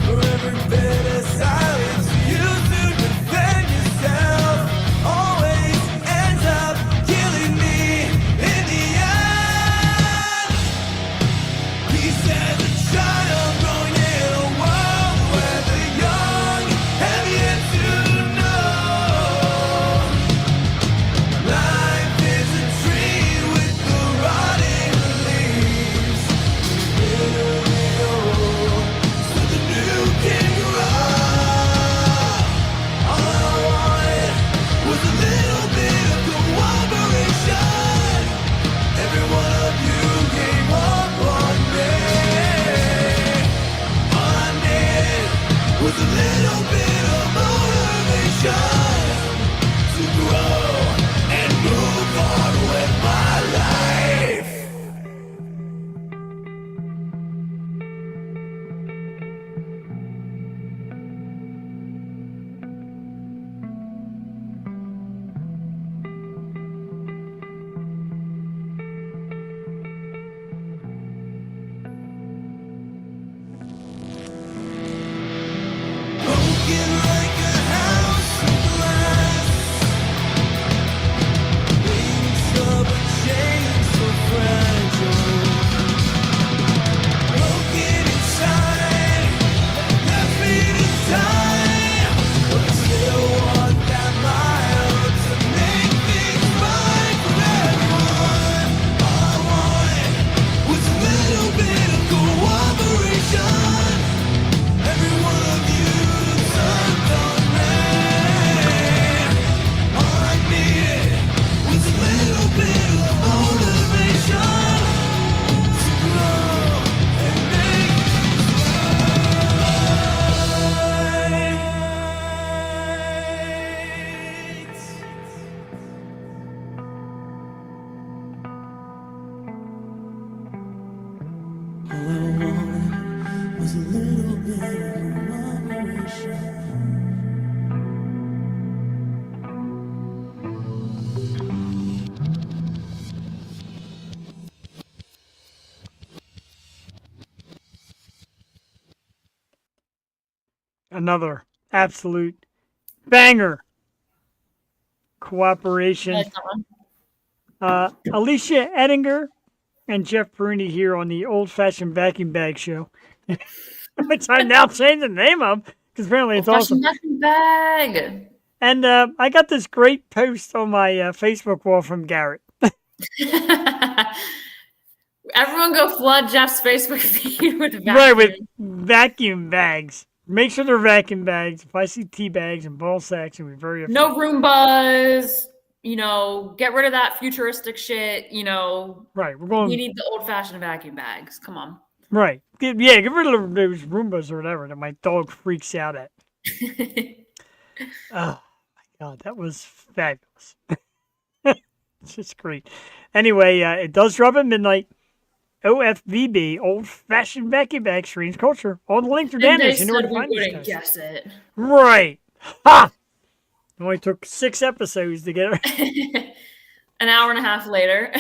for every bit of silence you to defend yourself, always ends up killing me in the end. He said the child growing in a world where the young have yet to know. Life is a tree with the rotting leaves. It'll be old, so the new can grow. All I wanted was a little bit of cooperation. Every one of you gave up on me. All I needed was a little bit of motivation to grow and move on with my life. Broken like a house of glass, wings of a chain so fragile. Broken inside, left me to die, but I still want that mile to make things right for everyone. All I wanted was a little bit of cooperation. Every one of you turned on me. All I needed was a little bit of motivation to grow and make all I wanted was a little bit of motivation. Another absolute banger. Cooperation. Like that one. Alicia Ettinger and Jeff Perini here on the Old Fashioned Vacuum Bag Show, which I now changed the name of because apparently it's awesome. Fashion bag. And I got this great post on my Facebook wall from Garrett. Everyone go flood Jeff's Facebook feed with vacuum. Right, with vacuum bags. Make sure they're vacuum bags. If I see tea bags and ball sacks, it'll be very offended. No Roombas. You know, get rid of that futuristic shit. You know, Right, we're going. we need the old-fashioned vacuum bags. Come on. Right. Get rid of those Roombas or whatever that my dog freaks out at. Oh, my God. That was fabulous. It's just great. Anyway, it does drop at midnight. OFVB, Old Fashioned Vacuum Bag Streams Culture. All the links are down there. They So you know where said to we find these wouldn't guys. guess it. Right. Ha! It only took 6 episodes to get it. An hour and a half later.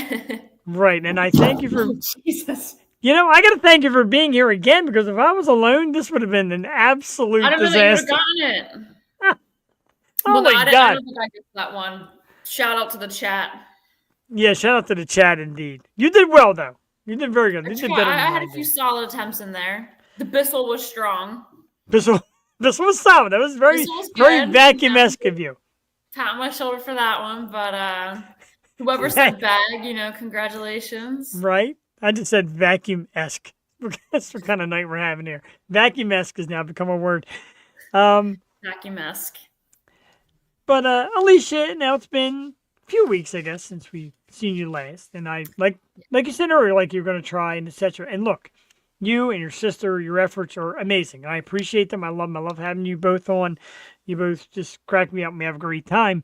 Right. And I thank you for. Jesus. You know, I got to thank you for being here again because if I was alone, this would have been an absolute I don't know that you would disaster. have gotten it. Oh Well, my I God. don't think I guessed that one. Shout out to the chat. Yeah, shout out to the chat indeed. You did well, though. You did very good. You did better I than had I a few did. solid attempts in there. The Bissell was strong. This was solid. That was very, This was very good. vacuum-esque of you. Pat on my shoulder for that one, but whoever said bag, you know, congratulations. Right? I just said vacuum-esque. That's what kind of night we're having here. Vacuum-esque has now become a word. Vacuum-esque. But Alicia, now it's been a few weeks, I guess, since we've seen you last. And I like you said earlier, like you're going to try and etc. And look, you and your sister, your efforts are amazing. I appreciate them. I love having you both on. You both just crack me up and we have a great time.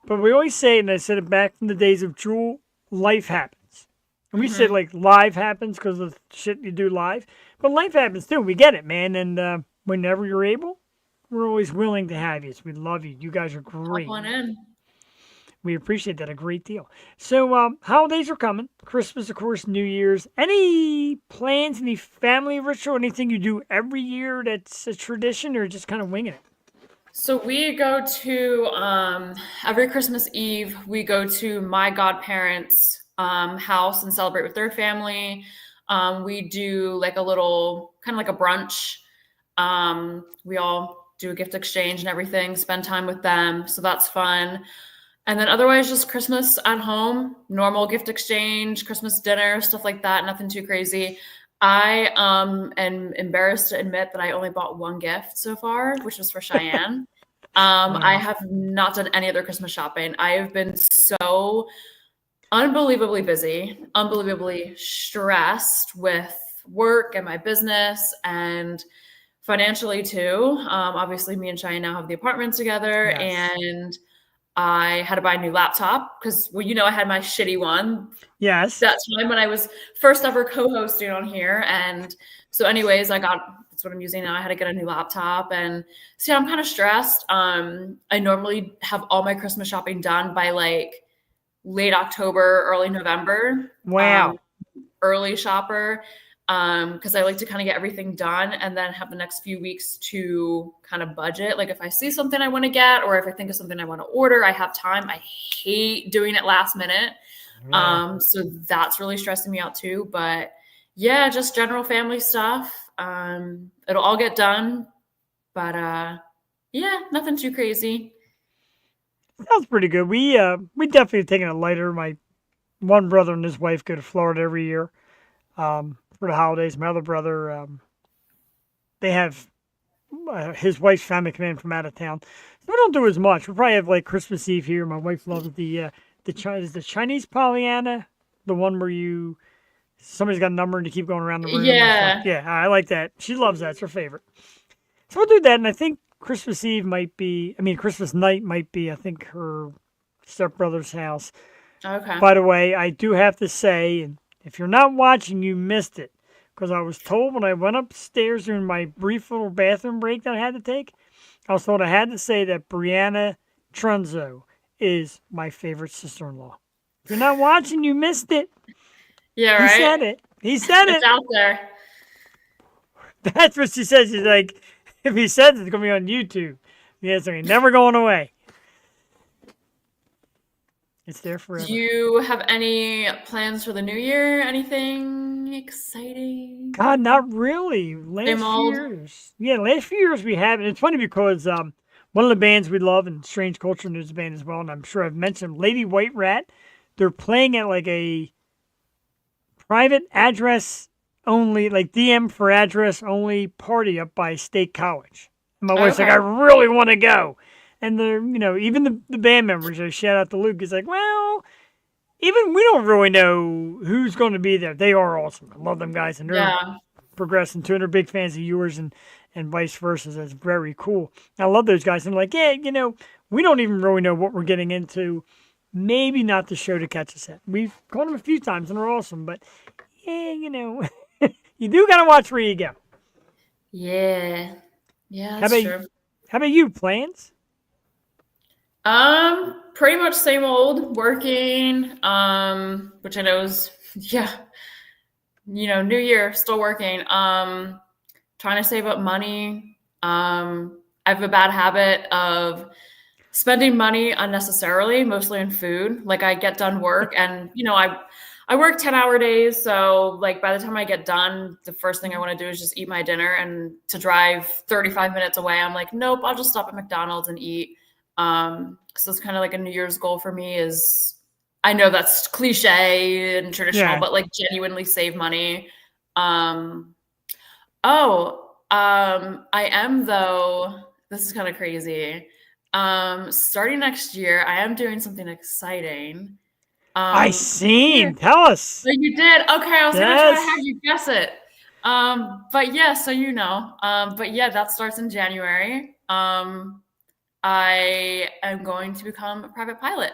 But we always say, and I said it back in the days of Jewel, life happens. And we said like live happens because of the shit you do live. But life happens too. We get it, man. And whenever you're able, we're always willing to have you. So we love you. You guys are great. Hop on in. We appreciate that a great deal. So holidays are coming. Christmas, of course, New Year's. Any plans, any family ritual, anything you do every year that's a tradition or just kind of winging it? So we go to every Christmas Eve, we go to my godparents' house and celebrate with their family. We do like a little, kind of like a brunch. We all do a gift exchange and everything, spend time with them. So that's fun. And then otherwise just Christmas at home, normal gift exchange, Christmas dinner, stuff like that. Nothing too crazy. I am embarrassed to admit that I only bought one gift so far, which was for Cheyenne. I have not done any other Christmas shopping. I have been so unbelievably busy, unbelievably stressed with work and my business and financially too. Obviously, me and Cheyenne now have the apartment together, Yes. and I had to buy a new laptop because, well, I had my shitty one Yes. that time when I was first ever co-hosting on here. And so anyways, that's what I'm using now. I had to get a new laptop, and see, I'm kind of stressed. I normally have all my Christmas shopping done by like late October, early November. Wow. Early shopper. Because I like to kind of get everything done and then have the next few weeks to kind of budget. Like if I see something I want to get, or if I think of something I want to order, I have time. I hate doing it last minute. So that's really stressing me out too. But yeah, just general family stuff. It'll all get done, but yeah, nothing too crazy. Sounds pretty good. We definitely have taken it lighter. My one brother and his wife go to Florida every year for the holidays. My other brother, they have his wife's family come in from out of town. So we don't do as much. We probably have like Christmas Eve here. My wife loves the Chinese Pollyanna, the one where somebody's got a number and you keep going around the room. and Yeah. stuff. Yeah, I like that. She loves that. It's her favorite. So we'll do that, and I think Christmas night might be, I think, her stepbrother's house. Okay. By the way, I do have to say, and if you're not watching, you missed it. Because I was told when I went upstairs during my brief little bathroom break that I had to take, I was told I had to say that Brianna Trunzo is my favorite sister-in-law. If you're not watching, you missed it. Yeah, He right. said it. He said It's it. out there. That's what she said. She's like, if he says it's going to be on YouTube. Yeah, so ain't never going away. It's there forever. Do you have any plans for the new year? Anything exciting? God, not really. Same old? Last few years we haven't. It's funny because one of the bands we love, and Strange Culture News band as well, and I'm sure I've mentioned Lady White Rat. They're playing at like a private address only, like DM for address only party up by State College. And my wife's like, Okay. I really want to go. And even the band members, shout out to Luke, is like, well, even we don't really know who's going to be there. They are awesome. I love them guys, and they're Yeah. progressing too, and they're big fans of yours, and vice versa. That's very cool. I love those guys. I'm like, yeah, we don't even really know what we're getting into. Maybe not the show to catch us at. We've called them a few times, and they're awesome, but yeah, you do got to watch where you go. Yeah. Yeah, How that's about true. How about you? Plans? Pretty much same old, working, which I know is, yeah, new year, still working, trying to save up money. I have a bad habit of spending money unnecessarily, mostly in food. Like I get done work and, I work 10-hour days. So like by the time I get done, the first thing I want to do is just eat my dinner, and to drive 35 minutes away, I'm like, nope, I'll just stop at McDonald's and eat. So it's kind of like a New Year's goal for me is, I know that's cliche and traditional, Yeah. but like genuinely save money. I am though, this is kind of crazy. Starting next year, I am doing something exciting. I seen. Tell us. So you did? Okay, I was gonna try to Yes. have you guess it. But yeah, so but yeah, that starts in January. I am going to become a private pilot.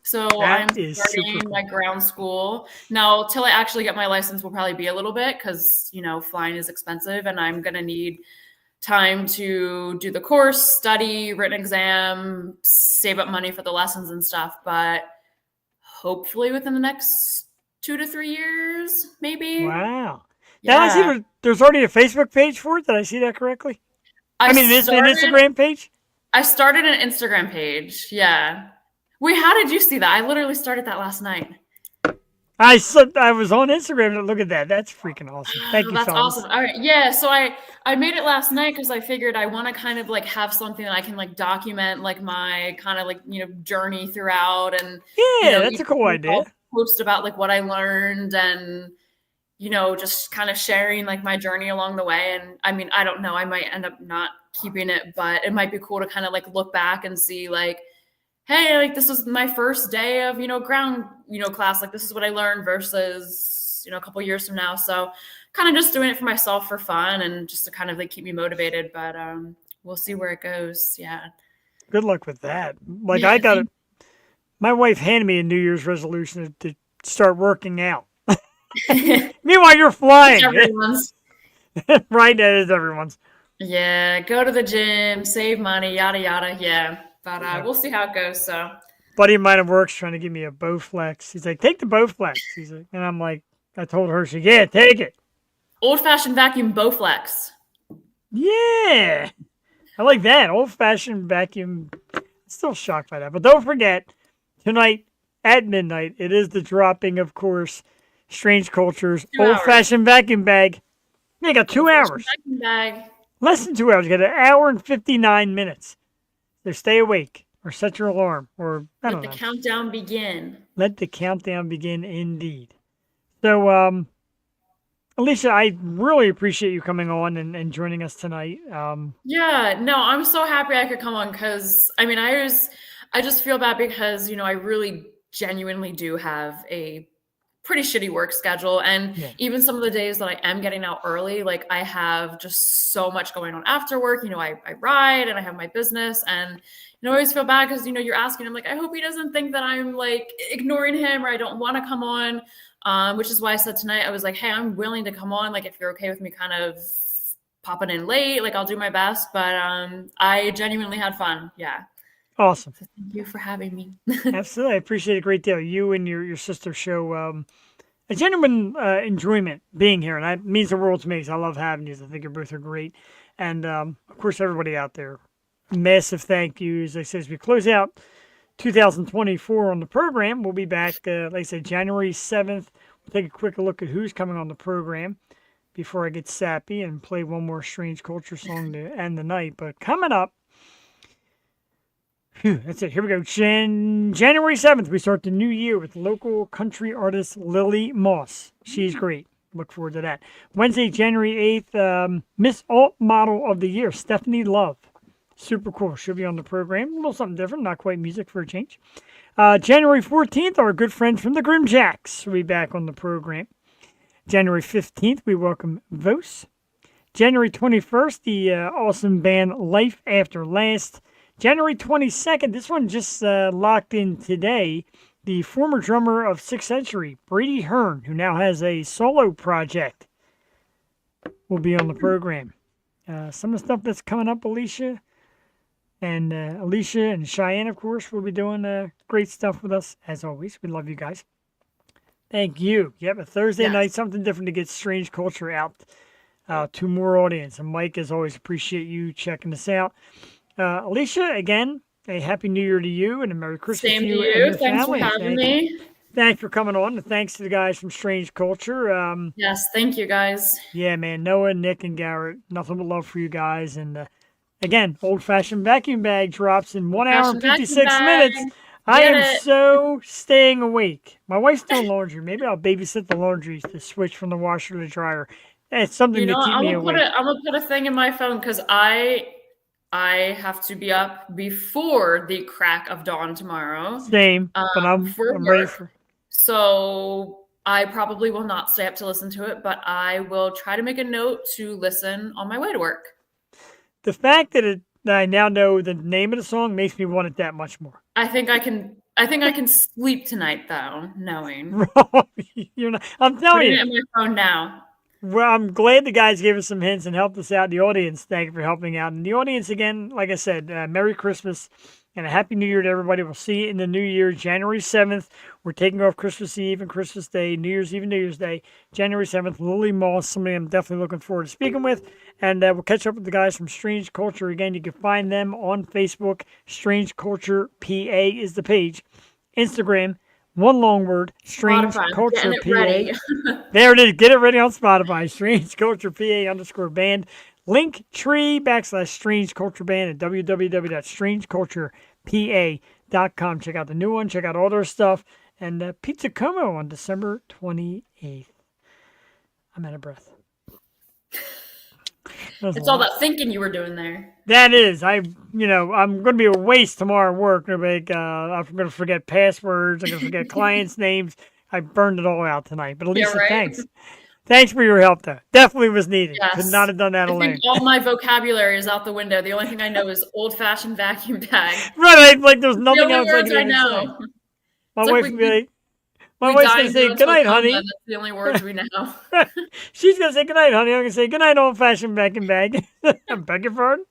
So I'm That is super starting cool. my ground school. Now, till I actually get my license will probably be a little bit because, flying is expensive and I'm going to need time to do the course, study, written exam, save up money for the lessons and stuff. But hopefully within the next 2 to 3 years, maybe. Wow. Now I see Yeah. there's already a Facebook page for it. Did I see that correctly? I mean, it is an Instagram page. I started an Instagram page. Yeah. Wait, how did you see that? I literally started that last night. I was on Instagram and look at that. That's freaking awesome. Thank you, That's fellas. awesome. All right. Yeah. So I made it last night because I figured I want to kind of like have something that I can like document like my kind of like, journey throughout and, Yeah, that's a cool idea. I'll post about like what I learned and, just kind of sharing like my journey along the way. And I mean, I don't know, I might end up not keeping it, but it might be cool to kind of like look back and see like, hey, like this was my first day of, ground, class. Like this is what I learned versus, a couple years from now. So kind of just doing it for myself for fun and just to kind of like keep me motivated. But we'll see where it goes. Yeah. Good luck with that. Like Yeah, I got it. My wife handed me a New Year's resolution to start working out. Meanwhile, you're flying. Everyone's. Right, that is everyone's. Yeah, go to the gym, save money, yada yada. Yeah, but we'll see how it goes. So, Buddy of mine at work's trying to give me a Bowflex. He's like, take the Bowflex. He's like, and I'm like, I told her, she's like, yeah, take it. old-fashioned vacuum Bowflex. Yeah, I like that old-fashioned vacuum. Still shocked by that, but don't forget tonight at midnight it is the dropping, of course. Strange Cultures 2 hours. old-fashioned vacuum bag. You got 2 hours. Vacuum bag. Less than 2 hours. You got 1 hour and 59 minutes. So stay awake or set your alarm or I Let don't the know. countdown begin. Let the countdown begin indeed. So, Alicia, I really appreciate you coming on and joining us tonight. Yeah, no, I'm so happy I could come on because I mean, I just feel bad because I really genuinely do have a pretty shitty work schedule, and Yeah. even some of the days that I am getting out early, like I have just so much going on after work. I ride and I have my business, and I always feel bad because you're asking him like, I hope he doesn't think that I'm like ignoring him or I don't want to come on. Which is why I said tonight, I was like, hey, I'm willing to come on. Like, if you're okay with me kind of popping in late, like I'll do my best. But I genuinely had fun. Yeah. Awesome. So thank you for having me. Absolutely. I appreciate it a great deal. You and your sister show a genuine enjoyment being here, and that means the world to me 'cause I love having you. I think you both are great. And, of course, everybody out there, massive thank yous. Like I said, as we close out 2024 on the program, we'll be back, like I said, January 7th. We'll take a quick look at who's coming on the program before I get sappy and play one more Strange Culture song to end the night. But coming up, that's it. Here we go. January 7th, we start the new year with local country artist Lily Moss. She's great. Look forward to that. Wednesday, January 8th, Miss Alt Model of the Year, Stephanie Love. Super cool. She'll be on the program. A little something different. Not quite music for a change. January 14th, our good friends from the Grimjacks will be back on the program. January 15th, we welcome Vos. January 21st, the awesome band Life After Last. January 22nd, this one just locked in today. The former drummer of Sixth Century, Brady Hearn, who now has a solo project, will be on the program. Some of the stuff that's coming up, Alicia and Cheyenne, of course, will be doing great stuff with us, as always. We love you guys. Thank you. Yep, a Thursday night, something different to get Strange Culture out to more audience. And Mike, as always, appreciate you checking us out. Alicia, again, a Happy New Year to you and a Merry Christmas Same to to you and you. your Thanks family. for having me. Thanks for coming on, and thanks to the guys from Strange Culture. Yes, thank you guys. Yeah, man, Noah, Nick, and Garrett, nothing but love for you guys. And again, old-fashioned vacuum bag drops in 1 hour and Old-fashioned 56 vacuum bag. minutes. I Get am it. so staying awake. My wife's doing laundry. Maybe I'll babysit the laundry to switch from the washer to the dryer. It's something to keep I'm me gonna awake. I'm gonna put a thing in my phone because I have to be up before the crack of dawn tomorrow. Same, but I'm for ready work. for. So I probably will not stay up to listen to it, but I will try to make a note to listen on my way to work. The fact that I now know the name of the song makes me want it that much more. I think I can sleep tonight though, knowing. You're not. I'm telling Putting it you. in my phone now. Well, I'm glad the guys gave us some hints and helped us out. The audience, thank you for helping out. And the audience, again, like I said, Merry Christmas and a Happy New Year to everybody. We'll see you in the new year, January 7th. We're taking off Christmas Eve and Christmas Day, New Year's Eve and New Year's Day, January 7th. Lily Moss, somebody I'm definitely looking forward to speaking with. And we'll catch up with the guys from Strange Culture. Again, you can find them on Facebook. Strange Culture PA is the page. Instagram, one long word, Strange Spotify, Culture getting it PA. ready. There it is. Get it ready on Spotify. Strange Culture PA _band. Linktree / Strange Culture Band at www.strangeculturepa.com. Check out the new one. Check out all their stuff. And Pizza Como on December 28th. I'm out of breath. It's all that thinking you were doing there. That is. I'm going to be a waste tomorrow at work. I'm going to forget passwords. I'm going to forget clients' names. I burned it all out tonight. But Lisa, Yeah, right? thanks. Thanks for your help, though. Definitely was needed. Yes. Could not have done that I alone. think all my vocabulary is out the window. The only thing I know is old-fashioned vacuum bag. Right, like there's The nothing only else words can I even know. say. My It's like wife we- would be like, my We wife's died gonna say into good night, a coma, honey. That's the only words we know. She's gonna say good night, honey. I'm gonna say good night, old fashioned vacuum bag. I beg your pardon.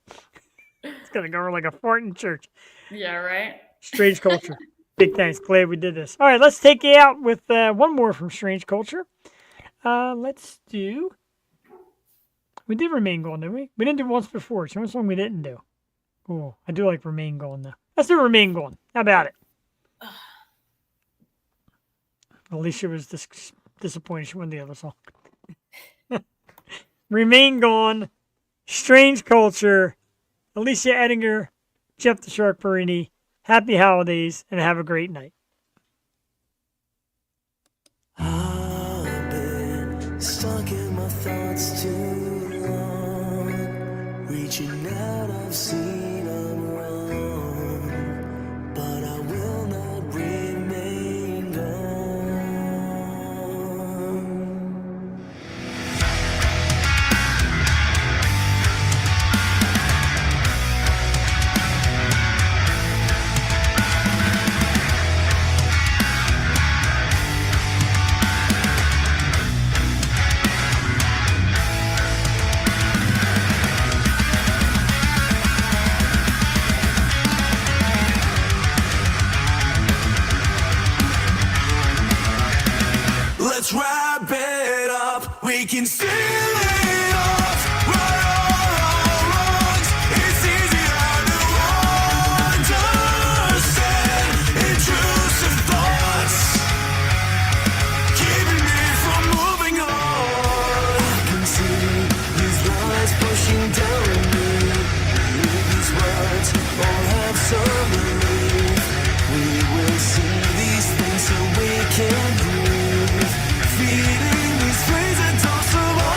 It's gonna go over like a fart in church. Yeah, right? Strange Culture. Big thanks. Glad we did this. All right, let's take you out with one more from Strange Culture. Let's do. We did Remain Gone, didn't we? We didn't do Once Before. So what's one we didn't do? Oh, I do like Remain Gone though. Let's do Remain Gone. How about it? Alicia was disappointed she won the other song. Remain Gone, Strange Culture, Alicia Ettinger, Jeff the Shark Perini. Happy holidays and have a great night. I've been stuck in my thoughts too long. Reaching out, I've seen I'm wrong, but I will not remain gone. Let's wrap it up. We can seal it off. Right all wrongs. It's easier to understand intrusive thoughts, keeping me from moving on. I can see these lies pushing down on me. These words all have some relief. We will see these things so we can breathe. Feeding these flames and toss them all.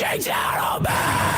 shakes out on me.